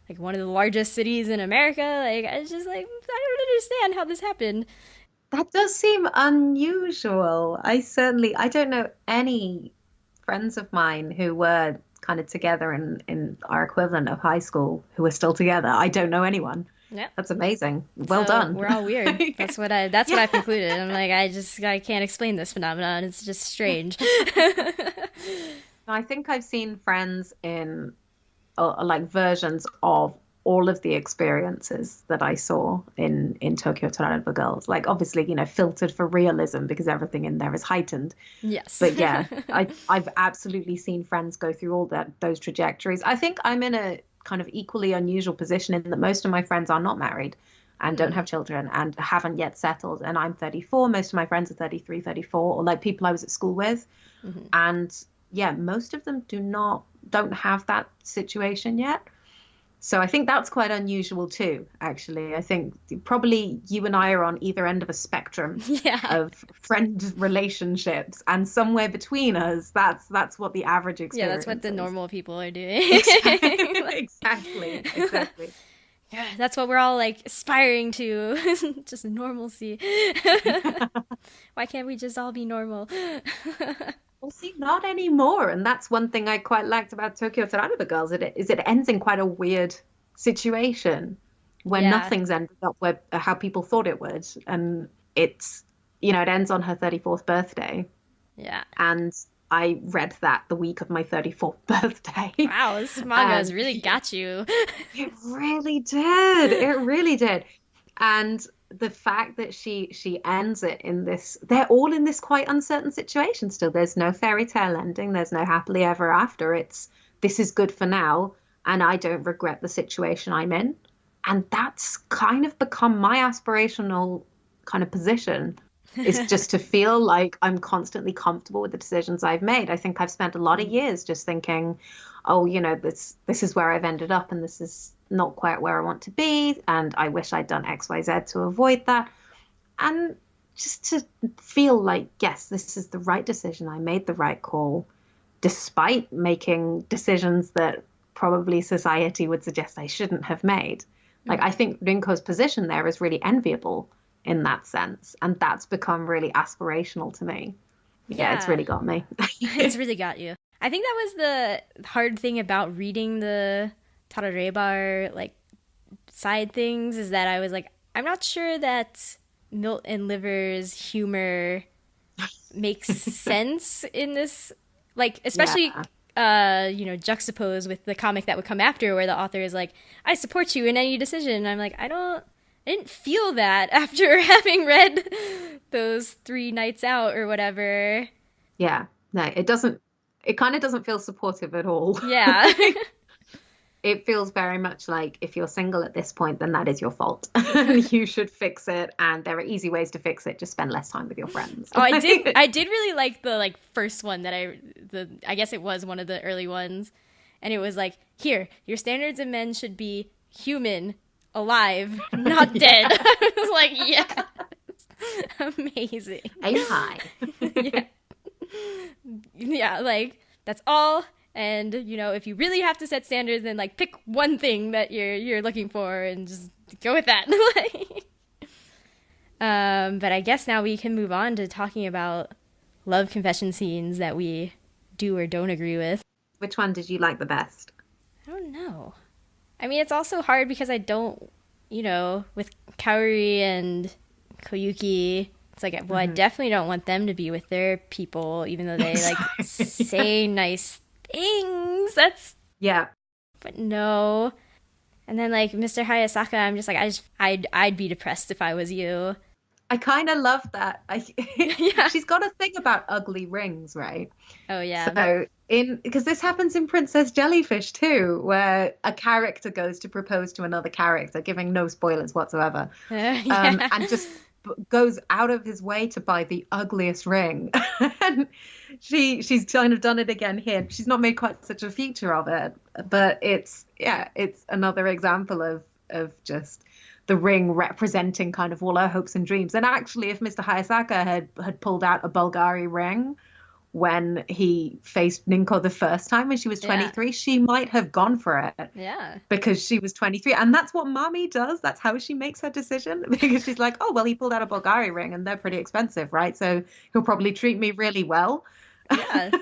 like one of the largest cities in America. Like, I was just like, I don't understand how this happened. That does seem unusual. I don't know any friends of mine who were kind of together in our equivalent of high school who are still together. I don't know anyone. Yeah. That's amazing. Well So done. we're all weird. That's what I've concluded. I'm like, I can't explain this phenomenon. It's just strange. I think I've seen friends in like versions of all of the experiences that I saw in Tokyo Tarareba Girls. Like obviously, filtered for realism because everything in there is heightened. Yes. But yeah, I've absolutely seen friends go through all those trajectories. I think I'm in a kind of equally unusual position in that most of my friends are not married and don't have children and haven't yet settled. And I'm 34. Most of my friends are 33, 34, or like people I was at school with. And yeah, most of them don't have that situation yet. So I think that's quite unusual too, actually. I think probably you and I are on either end of a spectrum of friend relationships, and somewhere between us, that's what the average experience Yeah, that's what the is. normal people are doing. Exactly. Yeah, that's what we're all like aspiring to. Just normalcy. Why can't we just all be normal? Well, see, not anymore. And that's one thing I quite liked about Tokyo Tarareba Girls. It ends in quite a weird situation where Yeah. nothing's ended up where how people thought it would. And it's, it ends on her 34th birthday. Yeah. And I read that the week of my 34th birthday. Wow, this manga has really got you. It really did. It really did. And the fact that she ends it in this, they're all in this quite uncertain situation still. There's no fairy tale ending. There's no happily ever after. It's this is good for now, and I don't regret the situation I'm in. And that's kind of become my aspirational kind of position. Is just to feel like I'm constantly comfortable with the decisions I've made. I think I've spent a lot of years just thinking, oh, this is where I've ended up, and this is not quite where I want to be, and I wish I'd done X, Y, Z to avoid that. And just to feel like, yes, this is the right decision. I made the right call, despite making decisions that probably society would suggest I shouldn't have made. Like, I think Rinko's position there is really enviable in that sense, and that's become really aspirational to me. Yeah, it's really got me. It's really got you. I think that was the hard thing about reading the Tarareba like side things, is that I was like, I'm not sure that Milt and Liver's humor makes sense in this, like, especially juxtaposed with the comic that would come after, where the author is like, I support you in any decision. And I'm like, I didn't feel that after having read those 3 nights out or whatever. Yeah, no, it kind of doesn't feel supportive at all. Yeah. It feels very much like if you're single at this point, then that is your fault. You should fix it, and there are easy ways to fix it. Just spend less time with your friends. Oh, I did really like the first one that I guess it was one of the early ones, and it was like, here, your standards of men should be human, alive, not dead. I was like, yes, amazing. Aim high. Yeah, like that's all. And if you really have to set standards, then like pick one thing that you're looking for and just go with that. But I guess now we can move on to talking about love confession scenes that we do or don't agree with. Which one did you like the best? I don't know. I mean, it's also hard because I don't, with Kaori and Koyuki, it's like, well, I definitely don't want them to be with their people, even though they like say nice things. But no. And then like Mr. Hayasaka, I'm just like, I'd be depressed if I was you. I kind of love that. She's got a thing about ugly rings, right? Oh yeah. So because this happens in Princess Jellyfish too, where a character goes to propose to another character, giving no spoilers whatsoever, and just goes out of his way to buy the ugliest ring. And she's kind of done it again here. She's not made quite such a feature of it, but it's another example of just the ring representing kind of all her hopes and dreams. And actually, if Mr. Hayasaka had pulled out a Bulgari ring when he faced Ninko the first time when she was 23, she might have gone for it. Yeah. Because she was 23. And that's what Mami does. That's how she makes her decision. Because she's like, oh, well, he pulled out a Bulgari ring and they're pretty expensive, right? So he'll probably treat me really well. Yeah. I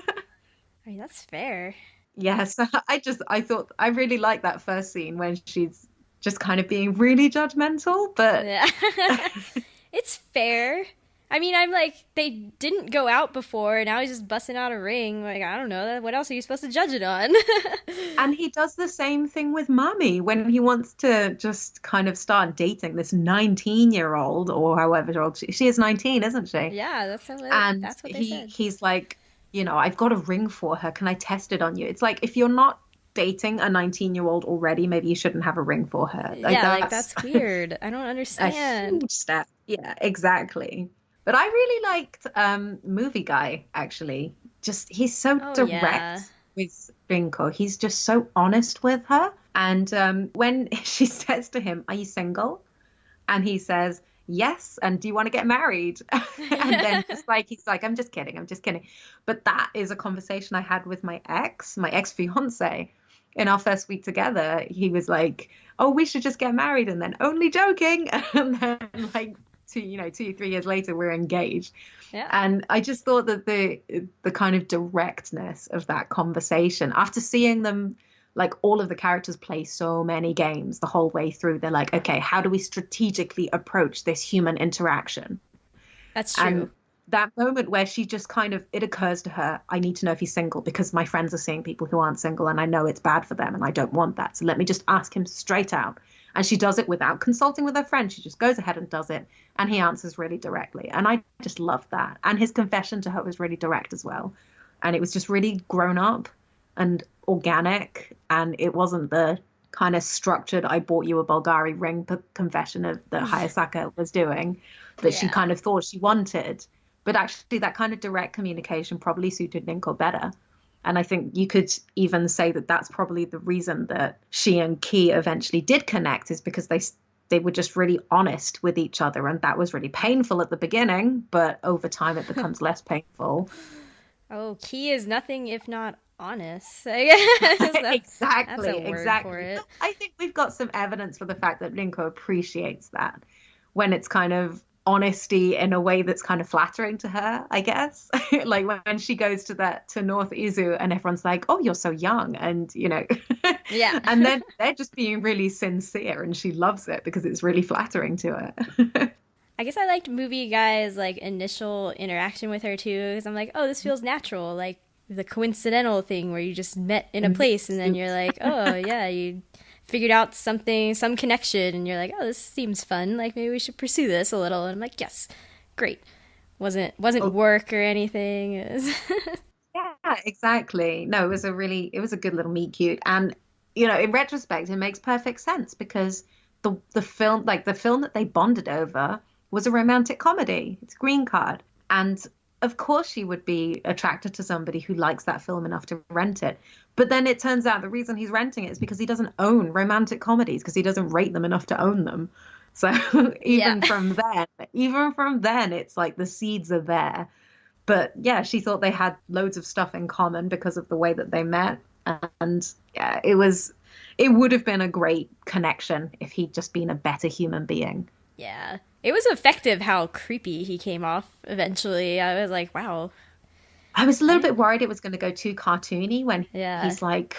mean, that's fair. Yes. I thought I really liked that first scene when she's just kind of being really judgmental, but Yeah. It's fair. I mean, I'm like, they didn't go out before, and now he's just busting out a ring. Like, I don't know. What else are you supposed to judge it on? and he does the same thing with Mummy when he wants to just kind of start dating this 19-year-old or however old she is 19, isn't she? Yeah, And that's what they said. he's like, I've got a ring for her. Can I test it on you? It's like, if you're not dating a 19-year-old already, maybe you shouldn't have a ring for her. Yeah, like that's weird. I don't A understand. huge step. Yeah, exactly. But I really liked Movie Guy, actually. Just he's so Oh direct yeah. with Rinko. He's just so honest with her. And when she says to him, "Are you single?" and he says, "Yes, and do you want to get married?" and then he's like, "I'm just kidding, I'm just kidding." But that is a conversation I had with my ex-fiance. In our first week together, he was like, "Oh, we should just get married," and then, "Only joking." And then like 2, 3 years later, we're engaged. Yeah. And I just thought that the kind of directness of that conversation, after seeing them, like all of the characters play so many games the whole way through, they're like, okay, how do we strategically approach this human interaction? That's true. And that moment where she just kind of, it occurs to her, I need to know if he's single because my friends are seeing people who aren't single and I know it's bad for them and I don't want that. So let me just ask him straight out. And she does it without consulting with her friend. She just goes ahead and does it. And he answers really directly. And I just loved that. And his confession to her was really direct as well. And it was just really grown up and organic. And it wasn't the kind of structured, I bought you a Bulgari ring confession that Hayasaka was doing that she kind of thought she wanted. But actually that kind of direct communication probably suited Ninko better. And I think you could even say that that's probably the reason that she and Ki eventually did connect, is because they were just really honest with each other. And that was really painful at the beginning, but over time it becomes less painful. Oh, Ki is nothing if not honest. I guess Exactly. That's a word for it. I think we've got some evidence for the fact that Rinko appreciates that when it's kind of honesty in a way that's kind of flattering to her, I guess. Like when she goes to North Izu and everyone's like, "Oh, you're so young," and Yeah. and then they're just being really sincere and she loves it because it's really flattering to her. I guess I liked Movie Guy's like initial interaction with her too, because I'm like, oh, this feels natural, like the coincidental thing where you just met in a place and then you're like, oh yeah, you figured out something, some connection, and you're like, oh, this seems fun, like maybe we should pursue this a little. And I'm like, yes, great. Wasn't work or anything. It was Yeah, exactly. No, it was a good little meet cute. And in retrospect it makes perfect sense because the film that they bonded over was a romantic comedy. It's Green Card. And of course she would be attracted to somebody who likes that film enough to rent it. But then it turns out the reason he's renting it is because he doesn't own romantic comedies, because he doesn't rate them enough to own them. So even from then, it's like the seeds are there. But yeah, she thought they had loads of stuff in common because of the way that they met. And yeah, it would have been a great connection if he'd just been a better human being. yeah. It was effective how creepy he came off eventually. I was like, wow. I was a little bit worried it was going to go too cartoony when Yeah. he's like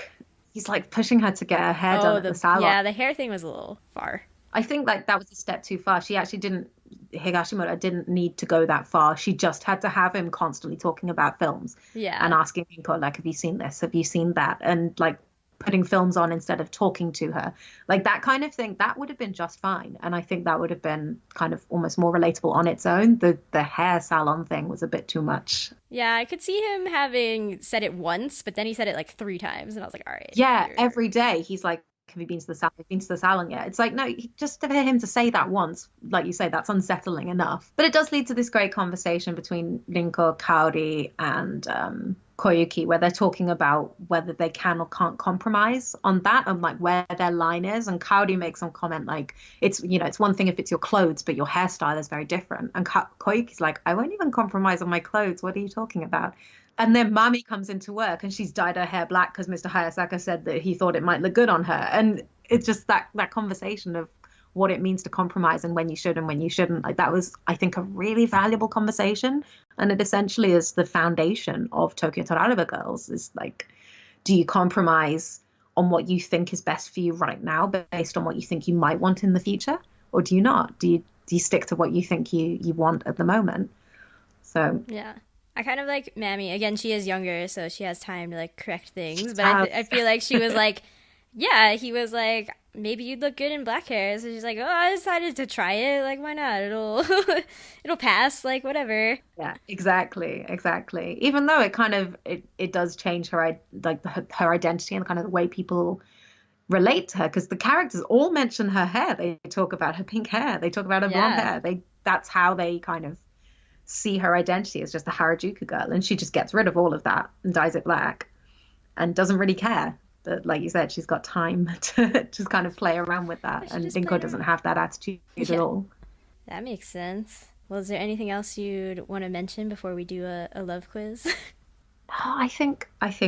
pushing her to get her hair done at the salon. Yeah, the hair thing was a little far. I think like that was a step too far. Higashimura didn't need to go that far. She just had to have him constantly talking about films. Yeah. And asking Rinko, like, have you seen this? Have you seen that? And like putting films on instead of talking to her. Like that kind of thing, that would have been just fine. And I think that would have been kind of almost more relatable on its own. The hair salon thing was a bit too much. Yeah, I could see him having said it once, but then he said it like 3 times, and I was like, all right. Yeah, every day he's like, have you been to the salon? Have you been to the salon yet? It's like, no, just for him to say that once, like you say, that's unsettling enough. But it does lead to this great conversation between Rinko, Kaori, and Koyuki, where they're talking about whether they can or can't compromise on that, and like where their line is. And Kaori makes some comment like, it's one thing if it's your clothes, but your hairstyle is very different. And Koyuki's like, I won't even compromise on my clothes. What are you talking about? And then Mami comes into work and she's dyed her hair black because Mr. Hayasaka said that he thought it might look good on her. And it's just that conversation of what it means to compromise and when you should and when you shouldn't. Like that was, I think, a really valuable conversation. And it essentially is the foundation of Tokyo Tarareba Girls, is like, do you compromise on what you think is best for you right now, based on what you think you might want in the future? Or do you not? Do you stick to what you think you want at the moment? So Yeah. I kind of like Mammy. Again, she is younger, so she has time to like correct things. But I feel like she was like, yeah, he was like, maybe you'd look good in black hair. So she's like, oh, I decided to try it. Like, why not? It'll pass. Like, whatever. yeah, exactly. Even though it kind of it does change her her identity and kind of the way people relate to her, because the characters all mention her hair. They talk about her pink hair. They talk about her blonde hair. That's how they kind of see her identity as just a Harajuku girl, and she just gets rid of all of that and dyes it black and doesn't really care that, like you said, she's got time to just kind of play around with that. And Rinko doesn't have that attitude at all. That makes sense. Well, is there anything else you'd want to mention before we do a love quiz? Oh, I think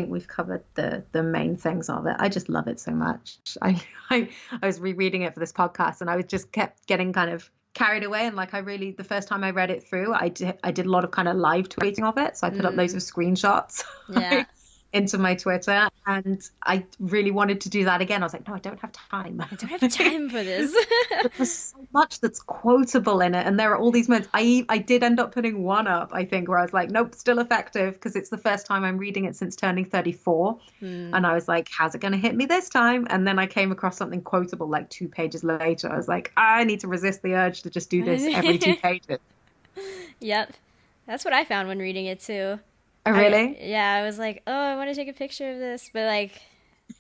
we've covered the main things of it. I just love it so much. I was rereading it for this podcast, and I was just kept getting kind of carried away, and like the first time I read it through, I did a lot of kind of live tweeting of it, so I put up loads of screenshots into my Twitter, and I really wanted to do that again. I was like, no, I don't have time. I don't have time for this. There's so much that's quotable in it, and there are all these moments. I did end up putting one up, I think, where I was like, nope, still effective, because it's the first time I'm reading it since turning 34, and I was like, how's it going to hit me this time? And then I came across something quotable like 2 pages later. I was like, I need to resist the urge to just do this every 2 pages. Yep, that's what I found when reading it too. Oh, really? I was like, oh, I want to take a picture of this. But, like,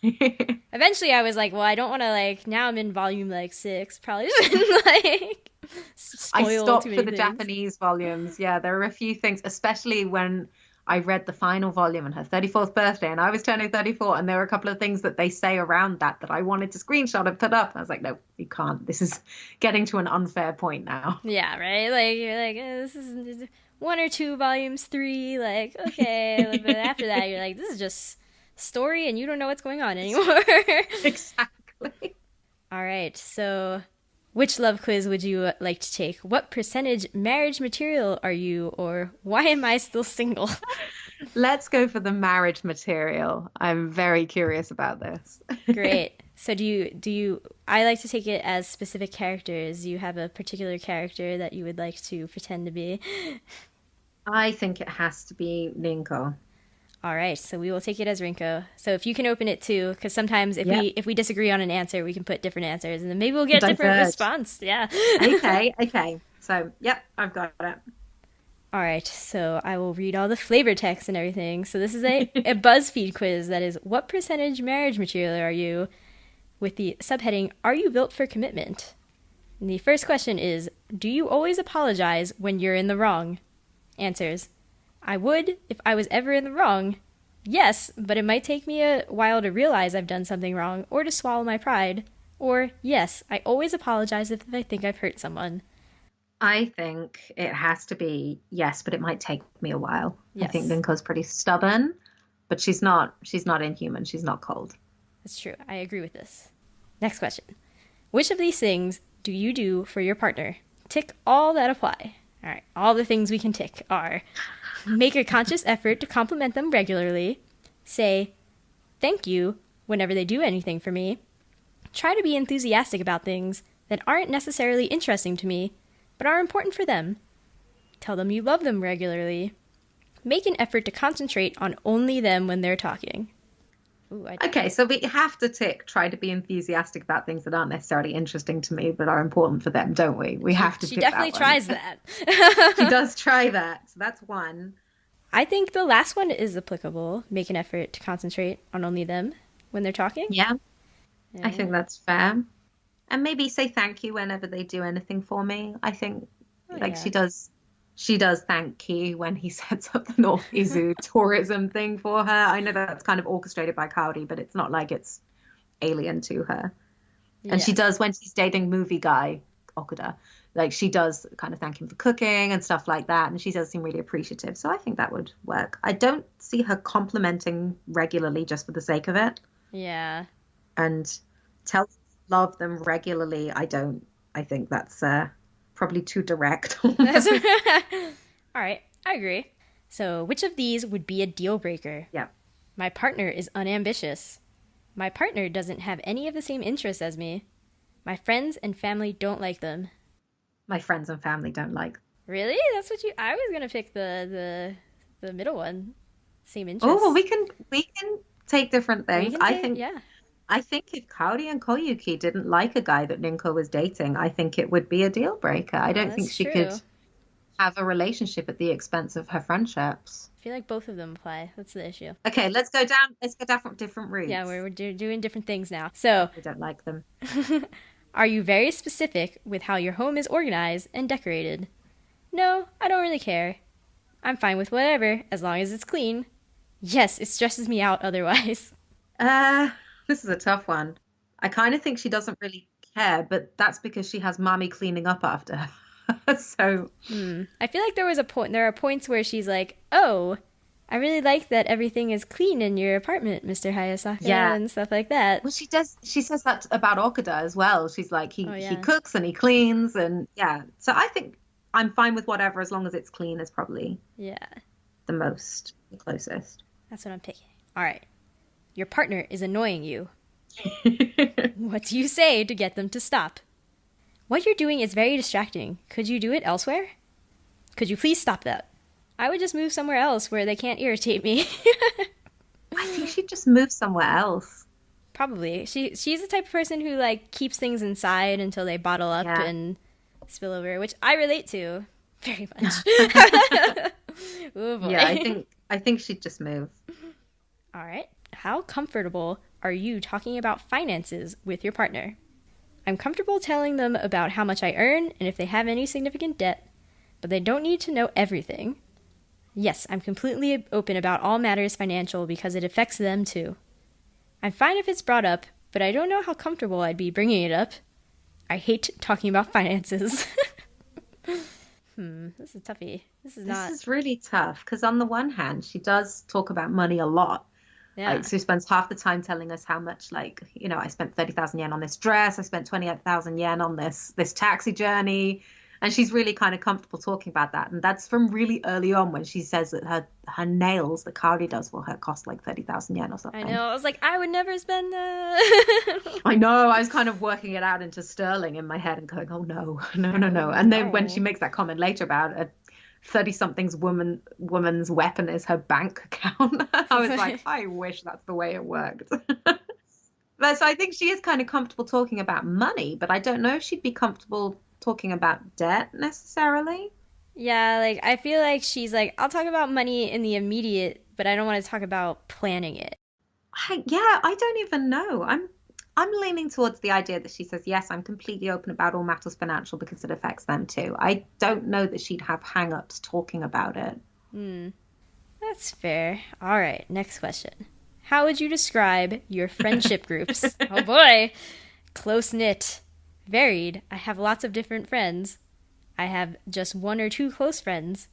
eventually I was like, well, I don't want to, like, now I'm in volume, like, 6. Probably shouldn't, like, spoil I stopped too for many the things. Japanese volumes. Yeah, there are a few things, especially when I read the final volume on her 34th birthday, and I was turning 34, and there were a couple of things that they say around that I wanted to screenshot and put up. And I was like, no, you can't. This is getting to an unfair point now. Yeah, right? Like, you're like, this is 1 or 2, volumes 3, like, okay. But after that, you're like, this is just story, and you don't know what's going on anymore. Exactly. All right, so which love quiz would you like to take? What percentage marriage material are you, or why am I still single? Let's go for the marriage material. I'm very curious about this. Great. So do you, I like to take it as specific characters. Do you have a particular character that you would like to pretend to be? I think it has to be Rinko. All right, so we will take it as Rinko. So if you can open it too, because sometimes if we disagree on an answer, we can put different answers, and then maybe we'll get a different response. Yeah. Okay. So, yep, I've got it. All right, so I will read all the flavor text and everything. So this is a BuzzFeed quiz that is, what percentage marriage material are you? With the subheading, are you built for commitment? And the first question is, do you always apologize when you're in the wrong? Answers, I would if I was ever in the wrong. Yes, but it might take me a while to realize I've done something wrong or to swallow my pride. Or, yes, I always apologize if I think I've hurt someone. I think it has to be yes, but it might take me a while. Yes. I think Rinko's pretty stubborn, but she's not inhuman. She's not cold. That's true. I agree with this. Next question. Which of these things do you do for your partner? Tick all that apply. All right. All the things we can tick are make a conscious effort to compliment them regularly, say thank you whenever they do anything for me, try to be enthusiastic about things that aren't necessarily interesting to me, but are important for them, tell them you love them regularly, make an effort to concentrate on only them when they're talking. Ooh, okay, so we have to tick try to be enthusiastic about things that aren't necessarily interesting to me but are important for them, don't we? We have to. She definitely tries that. She does try that. So that's one. I think the last one is applicable. Make an effort to concentrate on only them when they're talking. Yeah. I think that's fair. And maybe say thank you whenever they do anything for me. I think she does thank Ki when he sets up the North Izu tourism thing for her. I know that's kind of orchestrated by Kaori, but it's not like it's alien to her. And she does when she's dating movie guy Okuda. Like she does kind of thank him for cooking and stuff like that. And she does seem really appreciative. So I think that would work. I don't see her complimenting regularly just for the sake of it. Yeah. And love them regularly. I think that's probably too direct. All right, I agree. So which of these would be a deal breaker? Yeah. My partner is unambitious. My partner doesn't have any of the same interests as me. My friends and family don't like them. My friends and family don't like. Really? That's what you... I was going to pick the middle one. Same interests. Oh, well, we can take different things. Yeah. I think if Kaori and Koyuki didn't like a guy that Ninko was dating, I think it would be a deal breaker. I don't think she could have a relationship at the expense of her friendships. I feel like both of them apply. That's the issue. Okay, let's go down different routes. Yeah, we're doing different things now. So, we don't like them. Are you very specific with how your home is organized and decorated? No, I don't really care. I'm fine with whatever, as long as it's clean. Yes, it stresses me out otherwise. This is a tough one. I kind of think she doesn't really care, but that's because she has mommy cleaning up after her. So I feel like there are points where she's like, oh, I really like that everything is clean in your apartment, Mr. Hayasaka, and stuff like that. Well, she says that about Okuda as well. She's like, he cooks and he cleans, and so I think I'm fine with whatever as long as it's clean is probably the closest. That's what I'm picking. All right. Your partner is annoying you. What do you say to get them to stop? What you're doing is very distracting. Could you do it elsewhere? Could you please stop that? I would just move somewhere else where they can't irritate me. I think she'd just move somewhere else. Probably. She's the type of person who like keeps things inside until they bottle up and spill over, which I relate to very much. Oh boy. Yeah, I think she'd just move. All right. How comfortable are you talking about finances with your partner? I'm comfortable telling them about how much I earn and if they have any significant debt, but they don't need to know everything. Yes, I'm completely open about all matters financial because it affects them too. I'm fine if it's brought up, but I don't know how comfortable I'd be bringing it up. I hate talking about finances. This is toughie. This is really tough because on the one hand, she does talk about money a lot. Yeah. Like, she spends half the time telling us how much, like, you know, I spent 30,000 yen on this dress. I spent 28,000 yen on this taxi journey. And she's really kind of comfortable talking about that. And that's from really early on when she says that her nails that Kaori does for her cost like 30,000 yen or something. I know. I was like, I would never spend that. I know. I was kind of working it out into sterling in my head and going, oh, no. And then when she makes that comment later about a 30-something's woman's weapon is her bank account, I was like, I wish that's the way it worked. But so I think she is kind of comfortable talking about money, but I don't know if she'd be comfortable talking about debt necessarily. Yeah, like I feel like she's like, I'll talk about money in the immediate, but I don't want to talk about planning it. I don't even know. I'm leaning towards the idea that she says, yes, I'm completely open about all matters financial because it affects them too. I don't know that she'd have hang-ups talking about it. That's fair. All right, next question. How would you describe your friendship groups? Oh boy. Close-knit. Varied. I have lots of different friends. I have just one or two close friends.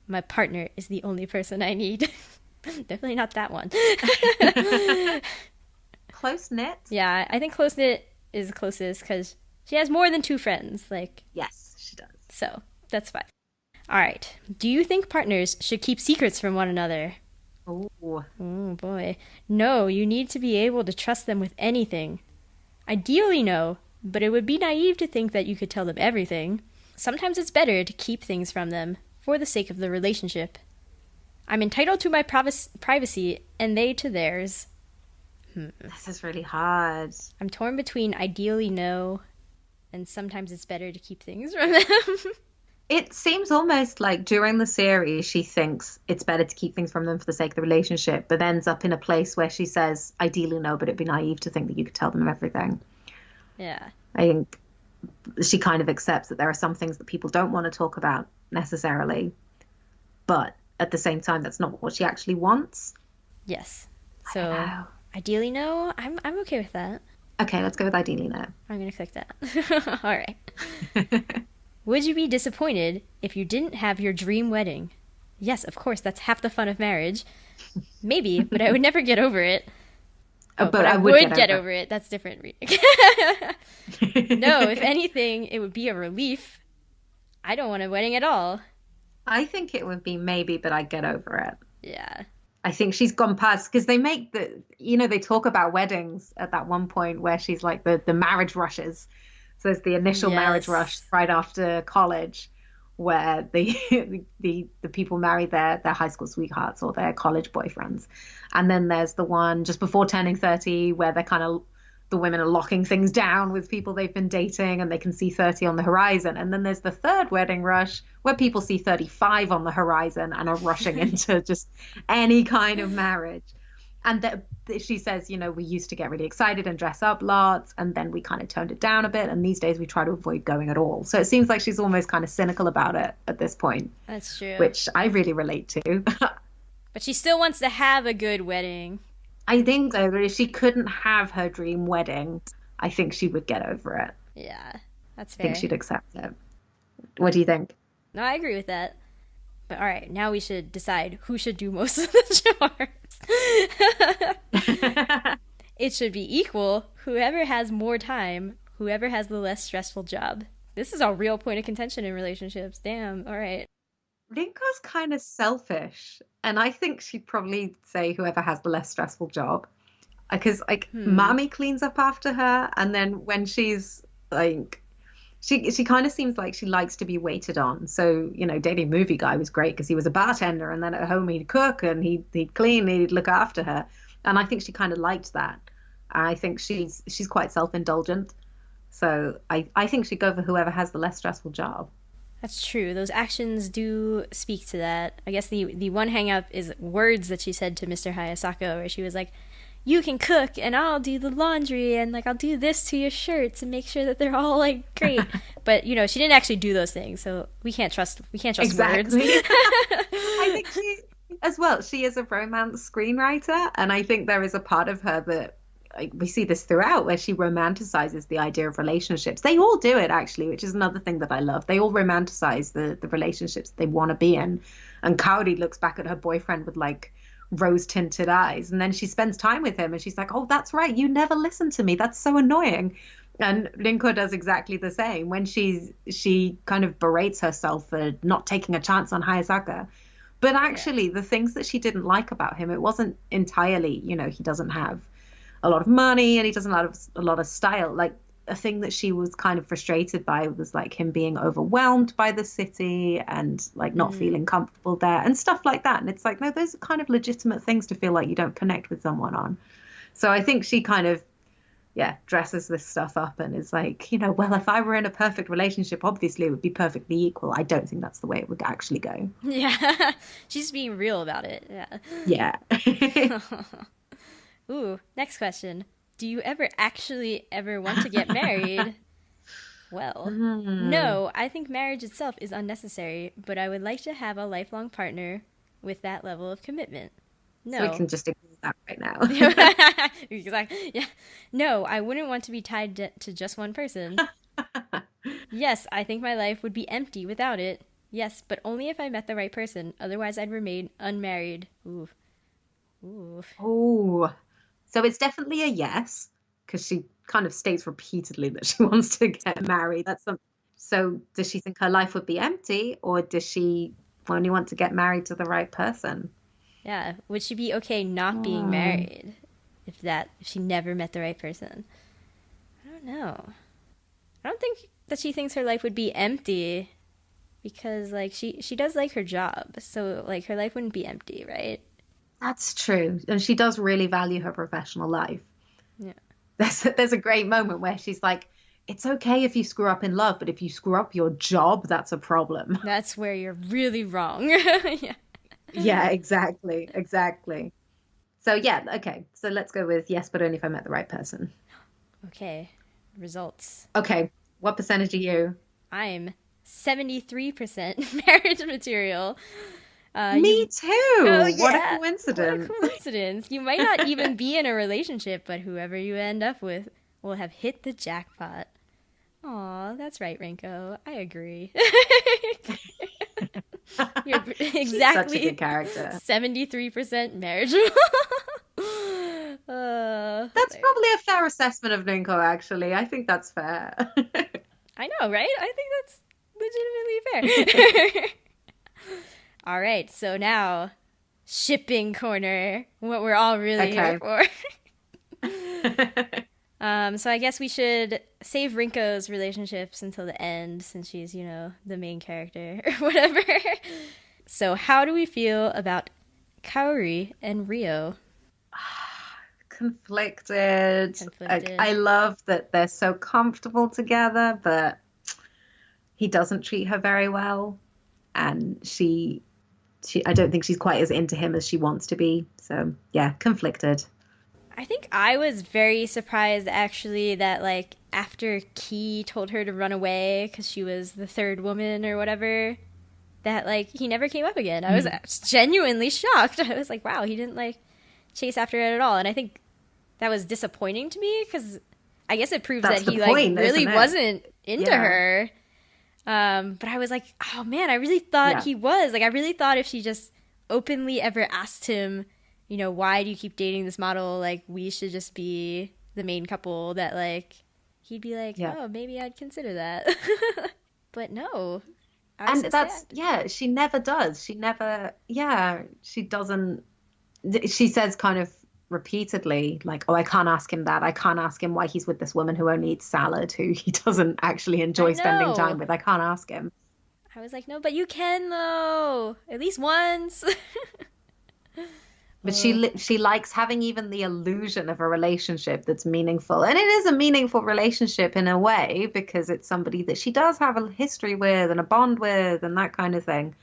My partner is the only person I need. Definitely not that one. Close-knit? Yeah, I think close-knit is closest because she has more than two friends. Yes, she does. So, that's fine. All right. Do you think partners should keep secrets from one another? Oh boy. No, you need to be able to trust them with anything. Ideally, no, but it would be naive to think that you could tell them everything. Sometimes it's better to keep things from them for the sake of the relationship. I'm entitled to my privacy and they to theirs. This is really hard. I'm torn between ideally no and sometimes it's better to keep things from them. It seems almost like during the series she thinks it's better to keep things from them for the sake of the relationship, but ends up in a place where she says ideally no, but it'd be naive to think that you could tell them everything. Yeah. I think she kind of accepts that there are some things that people don't want to talk about necessarily, but at the same time that's not what she actually wants. Yes. So ideally no, I'm okay with that. Okay, let's go with ideally no. I'm going to click that. All right. Would you be disappointed if you didn't have your dream wedding? Yes, of course, that's half the fun of marriage. Maybe, but I would never get over it. But I would get over it. That's different reading. No, if anything, it would be a relief. I don't want a wedding at all. I think it would be maybe, but I'd get over it. Yeah. I think she's gone past because they make they talk about weddings at that one point where she's like the marriage rushes. So there's the initial marriage rush Yes. right after college where the people marry their high school sweethearts or their college boyfriends. And then there's the one just before turning 30 where they're kind of the women are locking things down with people they've been dating and they can see 30 on the horizon. And then there's the third wedding rush where people see 35 on the horizon and are rushing into just any kind of marriage. And she says, we used to get really excited and dress up lots, and then we kind of toned it down a bit. And these days we try to avoid going at all. So it seems like she's almost kind of cynical about it at this point. That's true. Which I really relate to. But she still wants to have a good wedding. I think so. But if she couldn't have her dream wedding, I think she would get over it. Yeah, that's I fair. think she'd accept it. What do you think? No, I agree with that. But all right, now we should decide who should do most of the chores. It should be equal. Whoever has more time, whoever has the less stressful job. This is a real point of contention in relationships. Damn, all right. Rinko's kind of selfish, and I think she'd probably say whoever has the less stressful job. Because Mami cleans up after her, and then when she's like, she kind of seems like she likes to be waited on. So, Dating Movie Guy was great because he was a bartender, and then at home he'd cook and he'd clean, and he'd look after her. And I think she kind of liked that. I think she's quite self-indulgent. So I think she'd go for whoever has the less stressful job. That's true. Those actions do speak to that. I guess the one hang up is words that she said to Mr. Hayasaka, where she was like, you can cook and I'll do the laundry and like I'll do this to your shirts and make sure that they're all like great. But she didn't actually do those things, so we can't trust exactly. words. I think she is a romance screenwriter, and I think there is a part of her that we see this throughout where she romanticizes the idea of relationships. They all do it actually, which is another thing that I love. They all romanticize the relationships they want to be in. And Kaori looks back at her boyfriend with like rose tinted eyes, and then she spends time with him and she's like, oh, that's right, you never listen to me, that's so annoying. And Rinko does exactly the same when she kind of berates herself for not taking a chance on Hayasaka. But actually the things that she didn't like about him, it wasn't entirely, he doesn't have a lot of money and he doesn't have a lot of style. Like a thing that she was kind of frustrated by was like him being overwhelmed by the city and like not feeling comfortable there and stuff like that. And it's like, no, those are kind of legitimate things to feel like you don't connect with someone on. So I think she kind of, dresses this stuff up and is like, well, if I were in a perfect relationship, obviously it would be perfectly equal. I don't think that's the way it would actually go. Yeah. She's being real about it. Yeah. Yeah. Ooh, next question. Do you ever want to get married? Well, no, I think marriage itself is unnecessary, but I would like to have a lifelong partner with that level of commitment. No. So we can just ignore that right now. Exactly. Yeah. No, I wouldn't want to be tied to just one person. Yes, I think my life would be empty without it. Yes, but only if I met the right person. Otherwise, I'd remain unmarried. Ooh. Oh. So it's definitely a yes, because she kind of states repeatedly that she wants to get married. So does she think her life would be empty, or does she only want to get married to the right person? Yeah. Would she be okay not being married if she never met the right person? I don't know. I don't think that she thinks her life would be empty because like she does like her job. So like her life wouldn't be empty, right? That's true. And she does really value her professional life. Yeah. There's a great moment where she's like, it's okay if you screw up in love, but if you screw up your job, that's a problem. That's where you're really wrong. Yeah. Yeah, exactly. So yeah, okay. So let's go with yes, but only if I met the right person. Okay. Results. Okay. What percentage are you? I'm 73% marriage material. Me too. Oh, yeah. What a coincidence. What a coincidence. You might not even be in a relationship, but whoever you end up with will have hit the jackpot. Aw, that's right, Rinko. I agree. You're exactly such a good character. 73% marriage. That's probably a fair assessment of Rinko, actually. I think that's fair. I know, right? I think that's legitimately fair. All right, so now shipping corner, what we're all really here for. So I guess we should save Rinko's relationships until the end, since she's, the main character or whatever. So how do we feel about Kaori and Rio? Conflicted. I love that they're so comfortable together, but he doesn't treat her very well, and she I don't think she's quite as into him as she wants to be. So yeah, conflicted. I think I was very surprised, actually, that, like, after Ki told her to run away because she was the third woman or whatever, that, like, he never came up again. I was genuinely shocked. I was like, wow, he didn't, like, chase after it at all. And I think that was disappointing to me, because I guess it proves that he, like, really wasn't into her. But I was like, oh, man, I really thought he was. Like, I really thought if she just openly ever asked him, why do you keep dating this model? Like, we should just be the main couple, that, like, he'd be like, oh, maybe I'd consider that. But no. And that's, she never does. She doesn't. She says kind of repeatedly, like, oh, I can't ask him that. I can't ask him why he's with this woman who only eats salad, who he doesn't actually enjoy spending time with. I can't ask him. I was like, no, but you can, though. At least once. But she likes having even the illusion of a relationship that's meaningful. And it is a meaningful relationship in a way, because it's somebody that she does have a history with and a bond with and that kind of thing.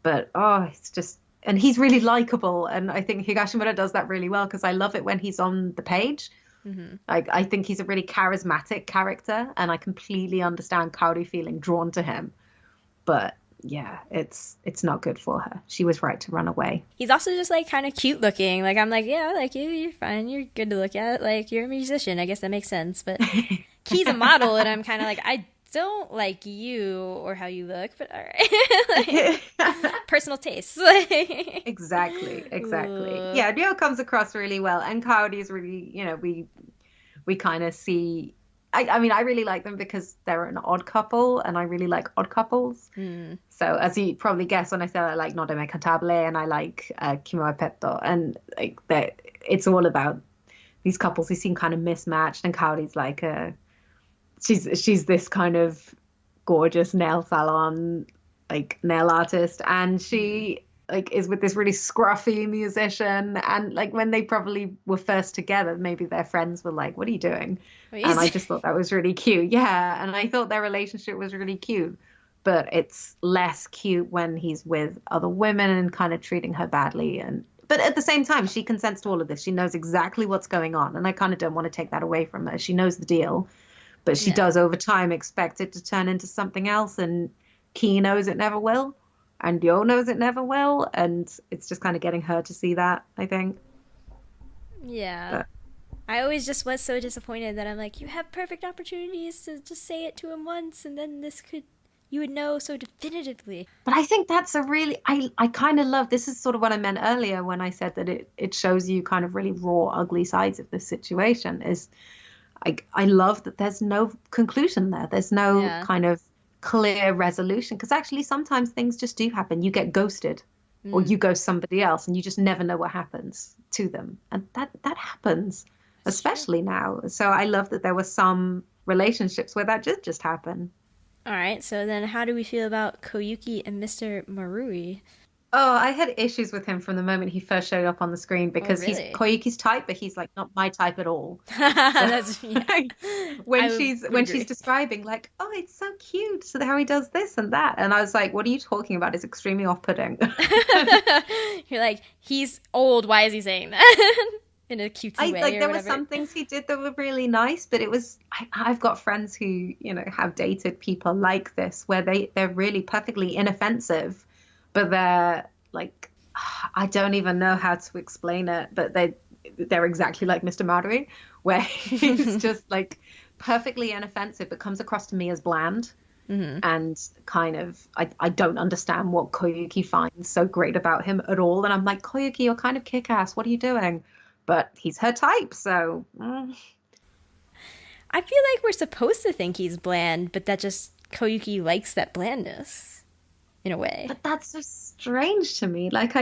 But, it's just... And he's really likable. And I think Higashimura does that really well, because I love it when he's on the page. Mm-hmm. I think he's a really charismatic character, and I completely understand Kaori feeling drawn to him. But... yeah, it's not good for her. She was right to run away. He's also just, like, kind of cute looking. Like, I'm like, yeah, I like you. You're fine. You're good to look at. Like, you're a musician. I guess that makes sense. But he's a model, and I'm kind of like, I don't like you or how you look, but all right. Like, personal tastes. Exactly. Yeah, Rio comes across really well, and Kaori is really, we kind of see... I mean, I really like them because they're an odd couple, and I really like odd couples. Mm. So, as you probably guessed, when I said I like Nodeme Cantabile and I like Kimoe Petto, and like it's all about these couples who seem kind of mismatched. And Kaori's like she's this kind of gorgeous nail salon, like nail artist, and she like is with this really scruffy musician. And like when they probably were first together, maybe their friends were like, what are you doing? And I just thought that was really cute. Yeah. And I thought their relationship was really cute, but it's less cute when he's with other women and kind of treating her badly. But at the same time, she consents to all of this. She knows exactly what's going on, and I kind of don't want to take that away from her. She knows the deal, but she does over time expect it to turn into something else, and Ki knows it never will. And Ryo knows it never will, and it's just kind of getting her to see that, I think. Yeah. But I always just was so disappointed that I'm like, you have perfect opportunities to just say it to him once, and then you would know so definitively. But I think that's a really, I kind of love, this is sort of what I meant earlier when I said that it shows you kind of really raw, ugly sides of this situation, is I love that there's no conclusion there. There's no kind of clear resolution, because actually sometimes things just do happen. You get ghosted or you ghost somebody else, and you just never know what happens to them, and that happens. That's especially true. Now. So I love that there were some relationships where that just happened. All right, so then how do we feel about Koyuki and Mr. Marui? Oh, I had issues with him from the moment he first showed up on the screen, because he's Koyuki's type, but he's like not my type at all. That's when she's describing like, oh, it's so cute, so how he does this and that, and I was like, what are you talking about? It's extremely off-putting. You're like, he's old. Why is he saying that? In a cutesy way. Like there were some things he did that were really nice, but it was I've got friends who have dated people like this, where they're really perfectly inoffensive. But they're like, I don't even know how to explain it, but they're exactly like Mr. Marui, where he's just like perfectly inoffensive, but comes across to me as bland. Mm-hmm. And kind of, I don't understand what Koyuki finds so great about him at all. And I'm like, Koyuki, you're kind of kick-ass. What are you doing? But he's her type, so... I feel like we're supposed to think he's bland, but that just Koyuki likes that blandness. In a way. But that's so strange to me. Like,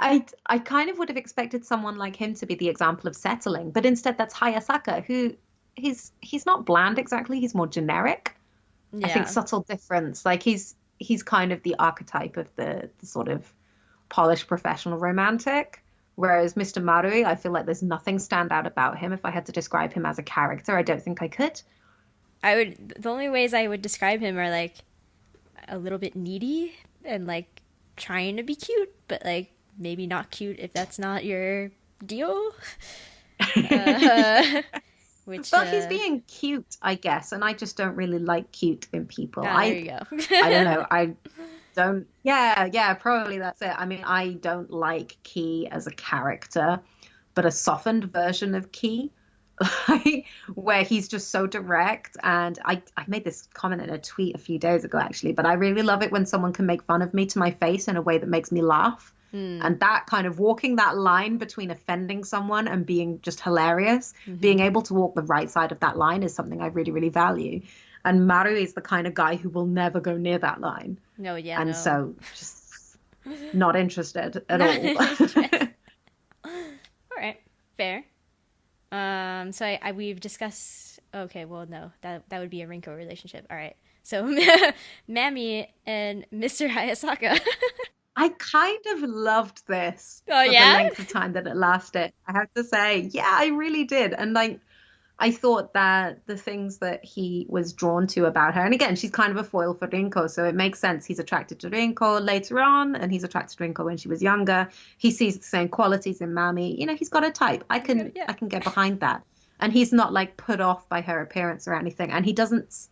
I kind of would have expected someone like him to be the example of settling, but instead that's Hayasaka, who he's not bland exactly, he's more generic. I think Yeah. subtle difference. Like he's kind of the archetype of the sort of polished professional romantic. Whereas Mr. Marui, I feel like there's nothing stand out about him. If I had to describe him as a character, I don't think I could. The only ways I would describe him are like a little bit needy and like trying to be cute, but like maybe not cute if that's not your deal. Uh, which Well, he's being cute, I guess, and I just don't really like cute in people. there you go. I don't know. I don't. Yeah, probably that's it. I mean, I don't like Key as a character, but a softened version of Key, like, where he's just so direct. And I made this comment in a tweet a few days ago, actually, but I really love it when someone can make fun of me to my face in a way that makes me laugh. And that kind of walking that line between offending someone and being just hilarious, being able to walk the right side of that line is something I really, really value. And Maru is the kind of guy who will never go near that line. No, yeah, And no. so just not interested at all. All right, fair. So we've discussed. Okay, well, no, that would be a Rinko relationship. All right, so Mami and Mr. Hayasaka. I kind of loved this Oh, for yeah? the length of time that it lasted. I have to say, yeah, I really did. And like, I thought that the things that he was drawn to about her, and again, she's kind of a foil for Rinko, so it makes sense. He's attracted to Rinko later on, and he's attracted to Rinko when she was younger. He sees the same qualities in Mami. You know, he's got a type. I can get behind that. And he's not like put off by her appearance or anything. And he doesn't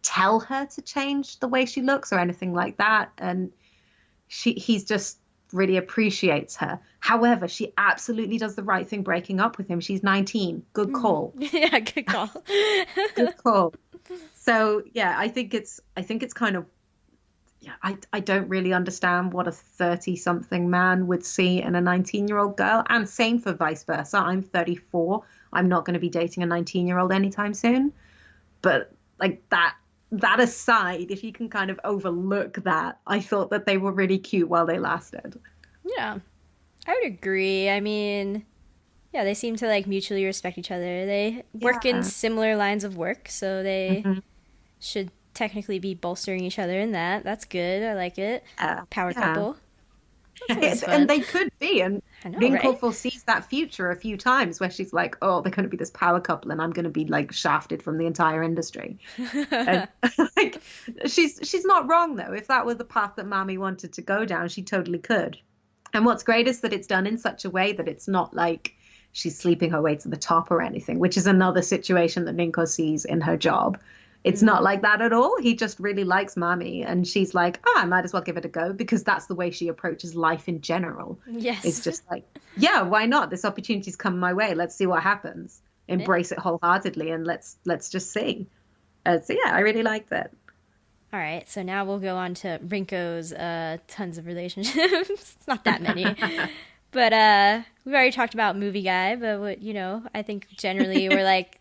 tell her to change the way she looks or anything like that. And he's just really appreciates her. However, she absolutely does the right thing breaking up with him. She's 19. Good call. Yeah, good call. Good call. So yeah, I think it's kind of, yeah, I don't really understand what a 30-something man would see in a 19-year-old girl, and same for vice versa. I'm 34. I'm not going to be dating a 19-year-old anytime soon. But like that aside, if you can kind of overlook that, I thought that they were really cute while they lasted. Yeah, I would agree. I mean, yeah, they seem to like mutually respect each other. They work in similar lines of work, so they should technically be bolstering each other in that. That's good. I like it. Power couple. And they could be, and Rinko right? foresees that future a few times where she's like, oh, they're going to be this power couple and I'm going to be like shafted from the entire industry. And, like, she's not wrong though. If that were the path that Mami wanted to go down, she totally could. And what's great is that it's done in such a way that it's not like she's sleeping her way to the top or anything, which is another situation that Rinko sees in her job. It's not like that at all. He just really likes Mami, and she's like, I might as well give it a go, because that's the way she approaches life in general. Yes. It's just like, yeah, why not? This opportunity's come my way. Let's see what happens. Embrace it wholeheartedly, and let's just see. So yeah, I really liked it. All right, so now we'll go on to Rinko's tons of relationships. It's not that many. But we've already talked about Movie Guy, but I think generally we're like,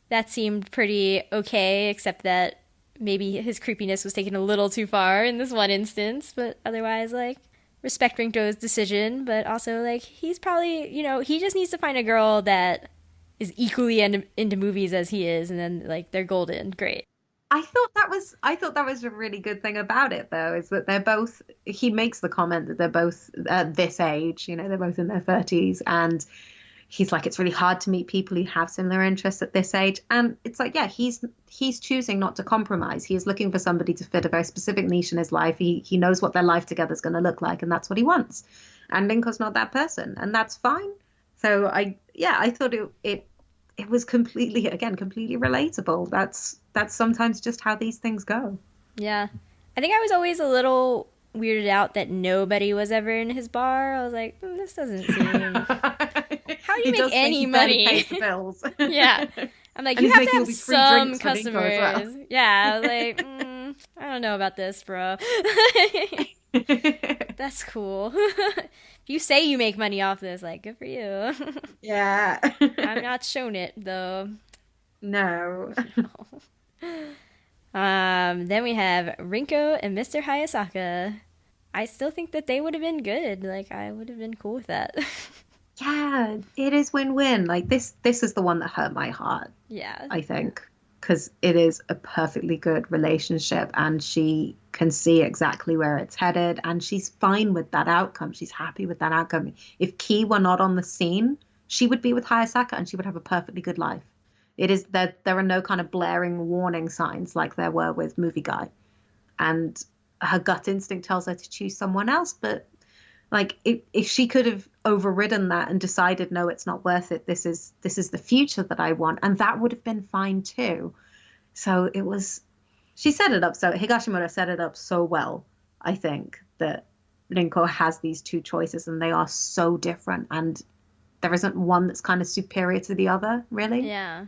that seemed pretty okay, except that maybe his creepiness was taken a little too far in this one instance. But otherwise, like, respect Rinko's decision, but also, like, he's probably, he just needs to find a girl that is equally into movies as he is, and then, like, they're golden. Great. I thought that was a really good thing about it, though, is that they're both, he makes the comment that they're both at this age, they're both in their 30s, and he's like, it's really hard to meet people who have similar interests at this age. And it's like, yeah, he's choosing not to compromise. He is looking for somebody to fit a very specific niche in his life. He knows what their life together is going to look like, and that's what he wants. And Rinko's not that person, and that's fine. So I thought it was completely relatable. That's sometimes just how these things go. Yeah. I think I was always a little weirded out that nobody was ever in his bar. I was like, this doesn't seem... How do you make any money? Pays the bills. Yeah. I'm like, and you have to all have these free some drinks for Rinko customers. as well. Yeah. I was like, I don't know about this, bro. That's cool. If you say you make money off this, like, good for you. Yeah. I'm not shown it, though. No. Then we have Rinko and Mr. Hayasaka. I still think that they would have been good. Like, I would have been cool with that. Yeah, it is win-win. Like this is the one that hurt my heart, Yeah. I think, because it is a perfectly good relationship and she can see exactly where it's headed and she's fine with that outcome. She's happy with that outcome. If Ki were not on the scene, she would be with Hayasaka and she would have a perfectly good life. It is that there are no kind of blaring warning signs like there were with Movie Guy. And her gut instinct tells her to choose someone else, but like if she could have overridden that and decided, no, it's not worth it, this is the future that I want, and that would have been fine too. So she set it up, so Higashimura set it up so well, I think, that Rinko has these two choices and they are so different and there isn't one that's kind of superior to the other, really. Yeah.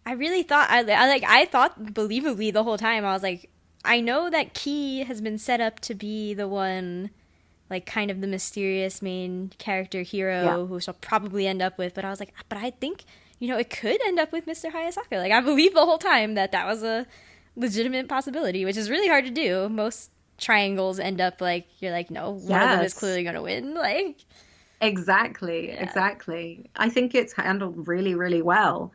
I really thought, I thought believably the whole time, I was like, I know that Ki has been set up to be the one, like, kind of the mysterious main character hero who she'll probably end up with. But I was like, but I think, it could end up with Mr. Hayasaka. Like, I believed the whole time that was a legitimate possibility, which is really hard to do. Most triangles end up, like, you're like, no, one of them is clearly going to win. Like, exactly. I think it's handled really, really well.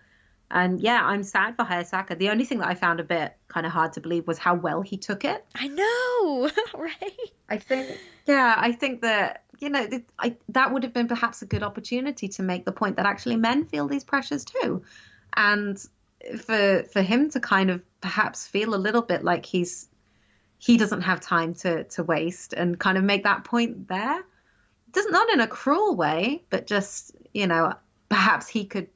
And yeah, I'm sad for Hayasaka. The only thing that I found a bit kind of hard to believe was how well he took it. I know, right? I think that, that would have been perhaps a good opportunity to make the point that actually men feel these pressures too. And for him to kind of perhaps feel a little bit like he doesn't have time to waste and kind of make that point there. Not in a cruel way, but just, perhaps he could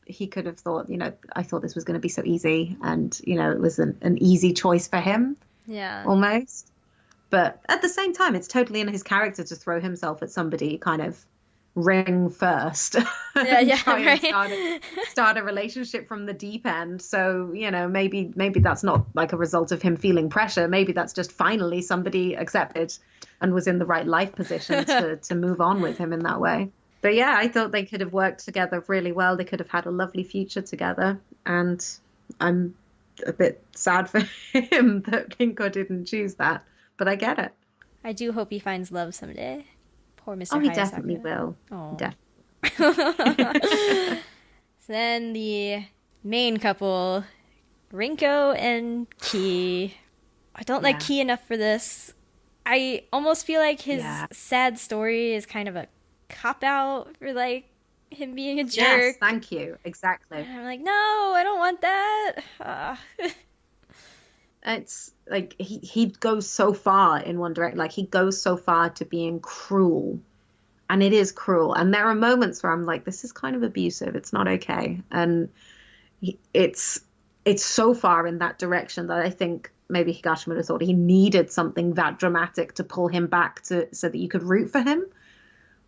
have thought, I thought this was going to be so easy and, it was an easy choice for him. Yeah. Almost. But at the same time, it's totally in his character to throw himself at somebody kind of ring first. Yeah, try right. And start a relationship from the deep end. So, maybe that's not like a result of him feeling pressure. Maybe that's just finally somebody accepted and was in the right life position to move on with him in that way. But yeah, I thought they could have worked together really well. They could have had a lovely future together. And I'm a bit sad for him that Rinko didn't choose that. But I get it. I do hope he finds love someday. Poor Mr. Hayasaka. He definitely will. Oh. Definitely. So then the main couple, Rinko and Ki. I don't like Ki enough for this. I almost feel like his sad story is kind of a cop-out for, like, him being a jerk. Yes, thank you. Exactly. And I'm like, no, I don't want that. It's like he goes so far in one direction. Like, he goes so far to being cruel. And it is cruel. And there are moments where I'm like, this is kind of abusive. It's not okay. And it's so far in that direction that I think maybe Higashimura thought he needed something that dramatic to pull him back so that you could root for him.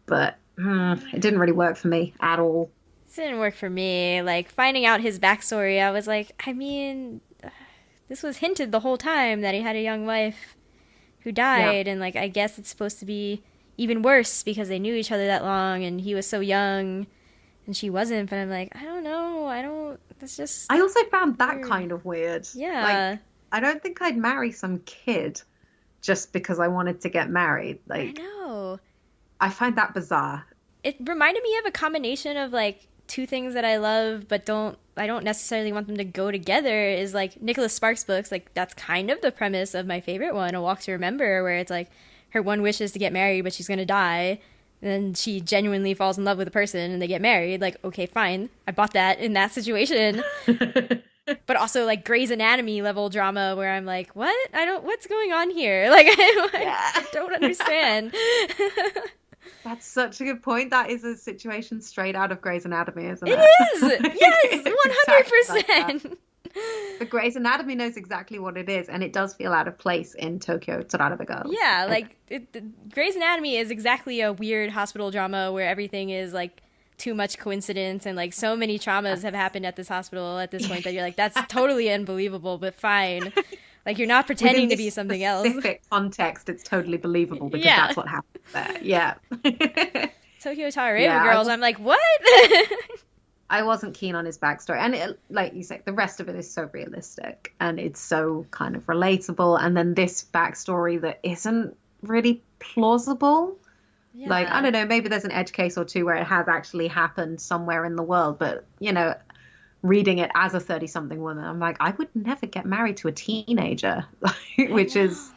But it didn't really work for me at all. This didn't work for me. Like, finding out his backstory, I was like, I mean, this was hinted the whole time that he had a young wife who died. Yeah. And, like, I guess it's supposed to be even worse because they knew each other that long and he was so young and she wasn't. But I'm like, I don't know. That's just I also found that weird. Kind of weird. Yeah. Like, I don't think I'd marry some kid just because I wanted to get married. Like, I know. I find that bizarre. It reminded me of a combination of, like, two things that I love but I don't necessarily want them to go together is, like, Nicholas Sparks books. Like, that's kind of the premise of my favorite one, A Walk to Remember, where it's like her one wish is to get married but she's going to die. And then she genuinely falls in love with a person and they get married. Like, okay, fine. I bought that in that situation. But also, like, Grey's Anatomy level drama where I'm like, what's going on here? Like, I don't understand. That's such a good point. That is a situation straight out of Grey's Anatomy, isn't it? It is! Yes, 100%! Exactly like but Grey's Anatomy knows exactly what it is, and it does feel out of place in Tokyo Tarareba Girls. Yeah, like, Grey's Anatomy is exactly a weird hospital drama where everything is, like, too much coincidence, and, like, so many traumas have happened at this hospital at this point that you're like, that's totally unbelievable, but fine. Like, you're not pretending to be something else. In specific context, it's totally believable because that's what happened there. Yeah. Tokyo Tarareba Girls, I'm like, what? I wasn't keen on his backstory. And it, like you say, the rest of it is so realistic and it's so kind of relatable. And then this backstory that isn't really plausible. Like, I Yeah. don't know, maybe there's an edge case or two where it has actually happened somewhere in the world, but reading it as a 30-something woman, I'm like, I would never get married to a teenager, I which know. is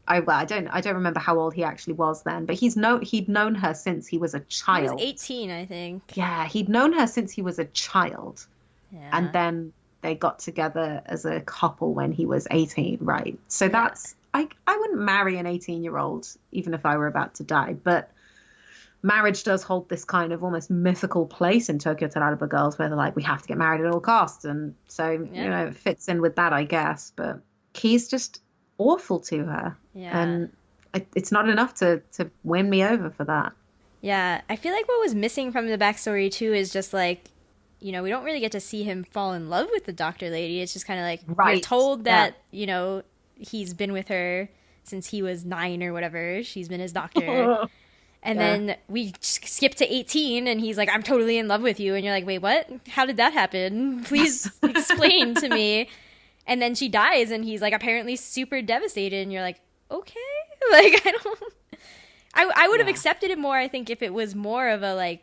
I don't remember how old he actually was then, but he'd known her since he was a He was child. 18, I think. Yeah, he'd known her since he was a child, and Yeah. then they got together as a couple when he was 18, right? So Yeah. I wouldn't marry an 18-year-old even if I were about to die, but marriage does hold this kind of almost mythical place in Tokyo Tarareba Girls where they're like, we have to get married at all costs. And so, Yeah. it fits in with that, I guess. But Key's just awful to her. Yeah. And it's not enough to win me over for that. Yeah. I feel like what was missing from the backstory, too, is just like, we don't really get to see him fall in love with the doctor lady. It's just kind of like, we're Right. told Yeah. that, he's been with her since he was 9 or whatever. She's been his doctor. And Yeah. then we skip to 18 and he's like, I'm totally in love with you. And you're like, wait, what? How did that happen? Please explain to me. And then she dies and he's like apparently super devastated. And you're like, okay. Like, I would have Yeah. accepted it more, I think, if it was more of a like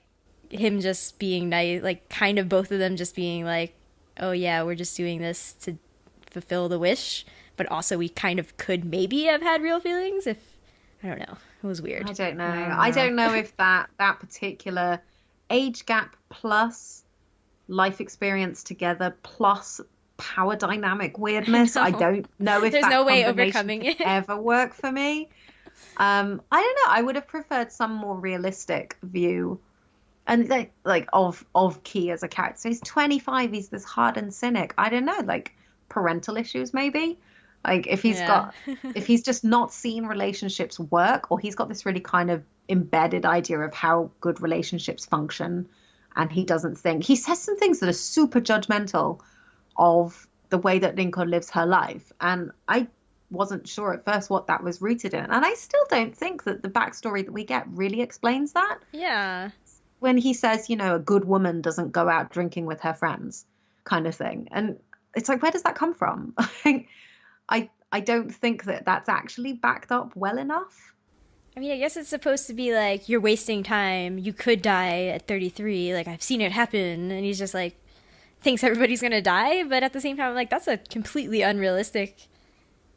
him just being nice, like kind of both of them just being like, oh yeah, we're just doing this to fulfill the wish. But also we kind of could maybe have had real feelings if, I don't know. It was weird. I don't know. I don't know if that particular age gap plus life experience together plus power dynamic weirdness, I don't know if There's that no way combination overcoming could it. ever work for me. I don't know. I would have preferred some more realistic view and like of Key as a character. So he's 25, he's this hardened cynic. I don't know, like parental issues maybe. Like if if he's just not seen relationships work, or he's got this really kind of embedded idea of how good relationships function, and he says some things that are super judgmental of the way that Rinko lives her life. And I wasn't sure at first what that was rooted in. And I still don't think that the backstory that we get really explains that. Yeah. When he says, a good woman doesn't go out drinking with her friends kind of thing. And it's like, where does that come from? I don't think that that's actually backed up well enough. I mean, I guess it's supposed to be like, you're wasting time. You could die at 33. Like, I've seen it happen. And he's just like, thinks everybody's going to die. But at the same time, I'm like, that's a completely unrealistic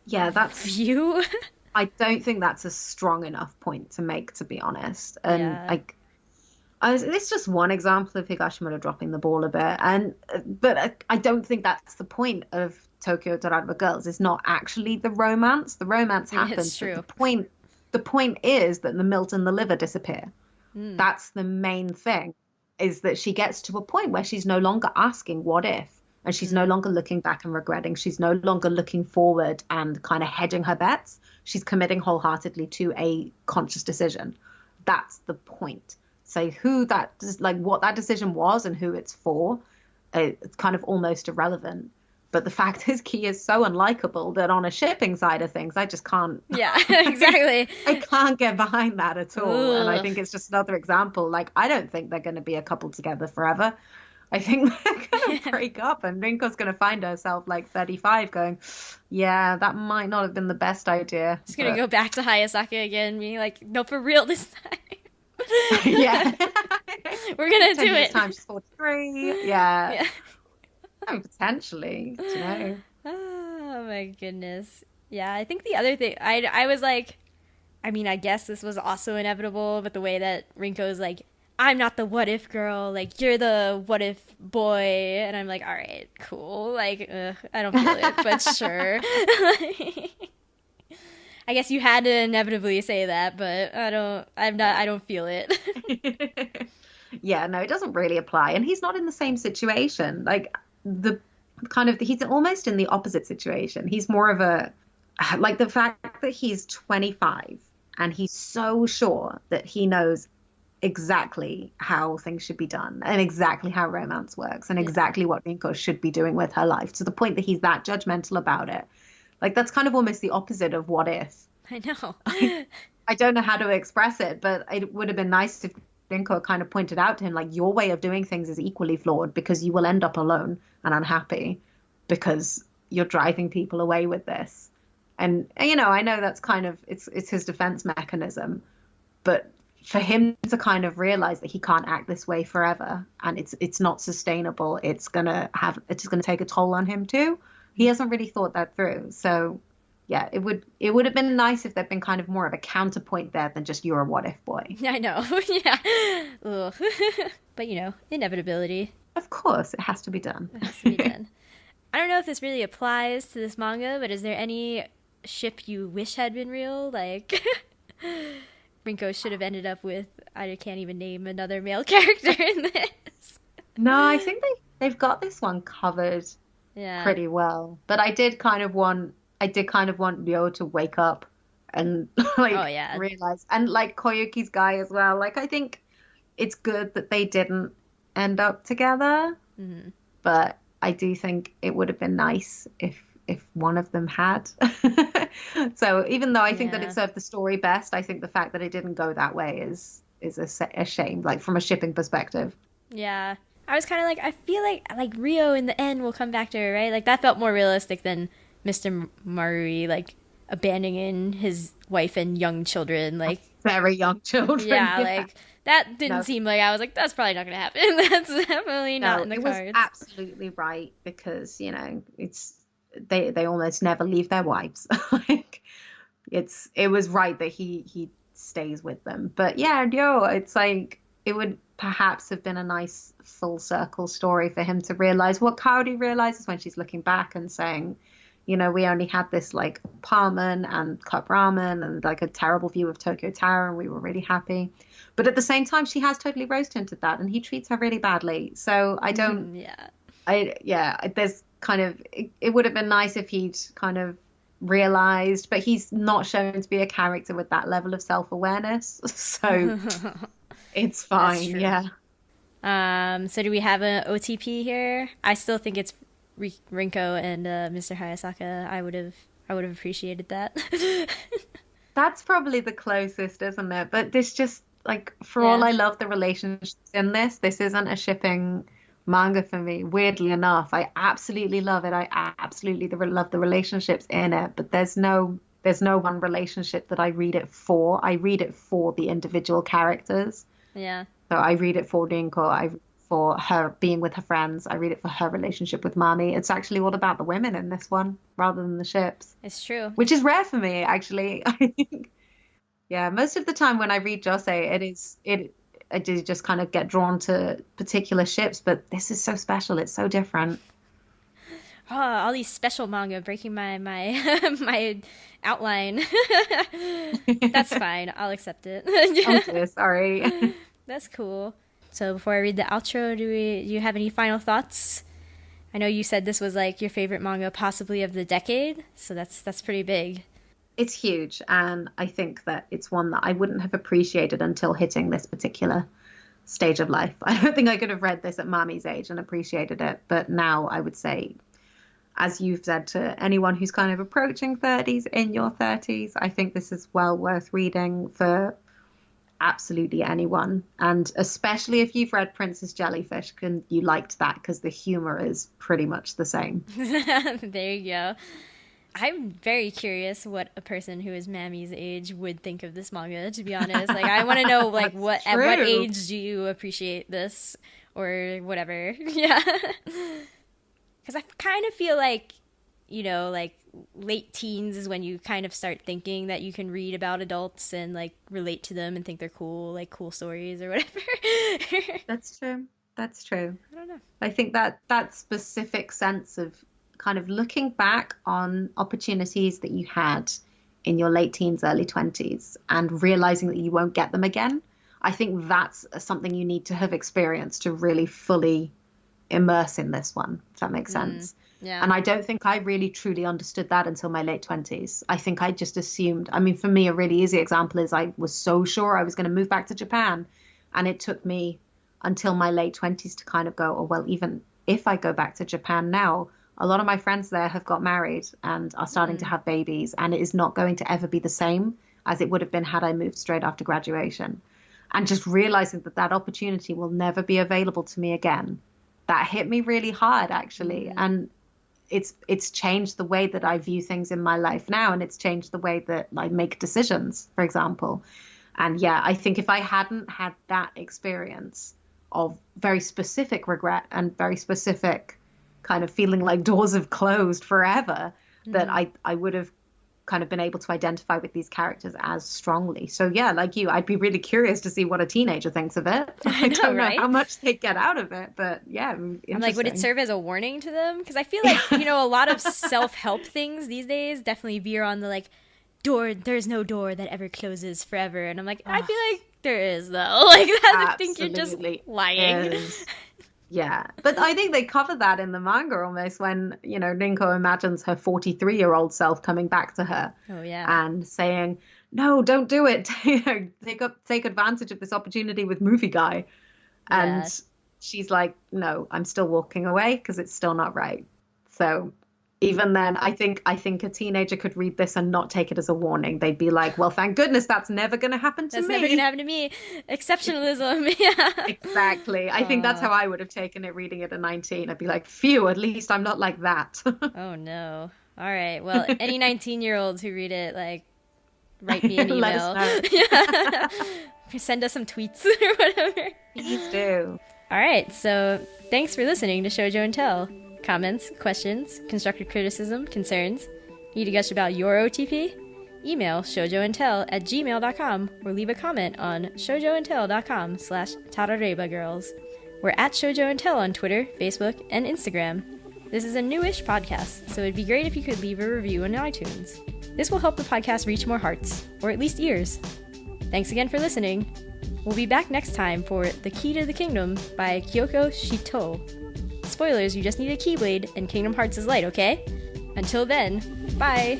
view. I don't think that's a strong enough point to make, to be honest. And Yeah. it's just one example of Higashimura dropping the ball a bit. But I don't think that's the point of Tokyo Tarareba Girls. It's not actually the romance. The romance Yeah, happens. it's true. The point is that the milt and the liver disappear. That's the main thing, is that she gets to a point where she's no longer asking what if, and she's no longer looking back and regretting. She's no longer looking forward and kind of hedging her bets. She's committing wholeheartedly to a conscious decision. That's the point. So what that decision was and who it's for, it's kind of almost irrelevant. But the fact is, Key is so unlikable that on a shipping side of things, I just can't. Yeah, exactly. I can't get behind that at all. Ugh. And I think it's just another example. Like, I don't think they're going to be a couple together forever. I think they're going to break up, and Rinko's going to find herself like 35 going, yeah, that might not have been the best idea. Just going to go back to Hayasaka again, being like, no, for real this time. Yeah. We're going to 10 do years it. time, she's 43. Yeah. Yeah. I mean, potentially, Oh my goodness. Yeah, I think the other thing I was like, I mean, I guess this was also inevitable, but the way that Rinko's like, I'm not the what if girl, like you're the what if boy, and I'm like, all right, cool, like I don't feel it, but sure. I guess you had to inevitably say that, but I don't feel it. Yeah, no, it doesn't really apply. And he's not in the same situation. Like he's almost in the opposite situation. He's more of like the fact that he's 25 and he's so sure that he knows exactly how things should be done and exactly how romance works and exactly what Rinko should be doing with her life, to the point that he's that judgmental about it. Like, that's kind of almost the opposite of what if. I know. I don't know how to express it, but it would have been nice if Rinko kind of pointed out to him, like, your way of doing things is equally flawed, because you will end up alone and unhappy because you're driving people away with this. And I know that's kind of it's his defense mechanism, but for him to kind of realize that he can't act this way forever and it's not sustainable, it's gonna take a toll on him too. He hasn't really thought that through. So yeah, it would have been nice if there'd been kind of more of a counterpoint there than just you're a what if boy. I know. Yeah. Ugh. But inevitability. Of course, it has to be done. It has to be done. I don't know if this really applies to this manga, but is there any ship you wish had been real? Like, Rinko should have ended up with, I can't even name another male character in this. No, I think they've got this one covered pretty well. But I did kind of want Ryo to wake up and realize, and like Koyuki's guy as well. Like, I think it's good that they didn't end up together, but I do think it would have been nice if one of them had. So even though I think that it served the story best, I think the fact that it didn't go that way is a shame, like from a shipping perspective. Yeah. I was kind of like, I feel like Ryo in the end will come back to her, right? Like, that felt more realistic than Mr. Marui, like, abandoning his wife and young children, like very young children. Yeah, like that didn't seem like, I was like, that's probably not gonna happen. That's definitely not in the cards. It was absolutely right, because they almost never leave their wives. Like, it was right that he stays with them. But yeah, it's like, it would perhaps have been a nice full circle story for him to realize what Kaori realizes when she's looking back and saying, we only had this like palmen and cup ramen and like a terrible view of Tokyo Tower, and we were really happy. But at the same time, she has totally rose tinted that, and he treats her really badly. So I don't. There's kind of, it would have been nice if he'd kind of realized, but he's not shown to be a character with that level of self-awareness. So it's fine. Yeah. So do we have an OTP here? I still think it's Rinko and Mr. Hayasaka. I would have appreciated that. That's probably the closest, isn't it? But this just, like, for all I love the relationships in this isn't a shipping manga for me. Weirdly enough, I absolutely love it. I absolutely love the relationships in it. But there's no one relationship that I read it for. I read it for the individual characters. Yeah. So I read it for Rinko. For her being with her friends. I read it for her relationship with Mami. It's actually all about the women in this one rather than the ships. It's true. Which is rare for me, actually. I think. Yeah, most of the time when I read josei, I do just kind of get drawn to particular ships, but this is so special. It's so different. Oh, all these special manga breaking my my outline. That's fine. I'll accept it. Oh, dear, sorry. That's cool. So before I read the outro, do you have any final thoughts? I know you said this was like your favorite manga possibly of the decade, so that's pretty big. It's huge, and I think that it's one that I wouldn't have appreciated until hitting this particular stage of life. I don't think I could have read this at Mami's age and appreciated it, but now I would say, as you've said to anyone who's kind of approaching 30s, in your 30s, I think this is well worth reading for absolutely anyone, and especially if you've read Princess Jellyfish and you liked that, because the humor is pretty much the same. There you go. I'm very curious what a person who is Mami's age would think of this manga, to be honest. Like, I want to know, like, at what age do you appreciate this or whatever. Yeah. Because I kind of feel like, like late teens is when you kind of start thinking that you can read about adults and like relate to them and think they're cool, like cool stories or whatever. That's true. I don't know. I think that specific sense of kind of looking back on opportunities that you had in your late teens, early 20s, and realizing that you won't get them again. I think that's something you need to have experienced to really fully immerse in this one, if that makes sense. Yeah. And I don't think I really truly understood that until my late 20s. I think I just assumed, I mean, for me, a really easy example is I was so sure I was going to move back to Japan. And it took me until my late 20s to kind of go, oh, well, even if I go back to Japan now, a lot of my friends there have got married and are starting to have babies. And it is not going to ever be the same as it would have been had I moved straight after graduation. And just realizing that opportunity will never be available to me again. That hit me really hard, actually. And it's changed the way that I view things in my life now, and it's changed the way that I make decisions, for example. And yeah, I think if I hadn't had that experience of very specific regret and very specific kind of feeling like doors have closed forever, that I would have kind of been able to identify with these characters as strongly. So yeah, like you, I'd be really curious to see what a teenager thinks of it. I don't know how much they get out of it, but yeah. I'm like, would it serve as a warning to them? Because I feel like, you know, a lot of self-help things these days definitely veer on the like, there's no door that ever closes forever. And I'm like, I feel like there is, though. Like, I think you're just lying. Yeah, but I think they cover that in the manga almost when, you know, Rinko imagines her 43-year-old self coming back to her. Oh, yeah. And saying, no, don't do it. You know, take advantage of this opportunity with movie guy. And she's like, no, I'm still walking away because it's still not right. So even then, I think a teenager could read this and not take it as a warning. They'd be like, well, thank goodness that's never going to happen to me. That's never going to happen to me. Exceptionalism. Yeah. Exactly. I think that's how I would have taken it reading it at 19. I'd be like, phew, at least I'm not like that. Oh, no. All right. Well, any 19-year-olds who read it, like, write me an email. Let us know. Send us some tweets or whatever. Please do. All right. So thanks for listening to Shojo and Tell. Comments, questions, constructive criticism, concerns, need to gush about your OTP? Email shoujoandtell@gmail.com or leave a comment on shoujoandtell.com/Tarareba Girls. We're at Shojo and Tell on Twitter, Facebook, and Instagram. This is a newish podcast, so it'd be great if you could leave a review on iTunes. This will help the podcast reach more hearts, or at least ears. Thanks again for listening. We'll be back next time for The Key to the Kingdom by Kyoko Shito. Spoilers, you just need a Keyblade and Kingdom Hearts is light, okay? Until then, bye!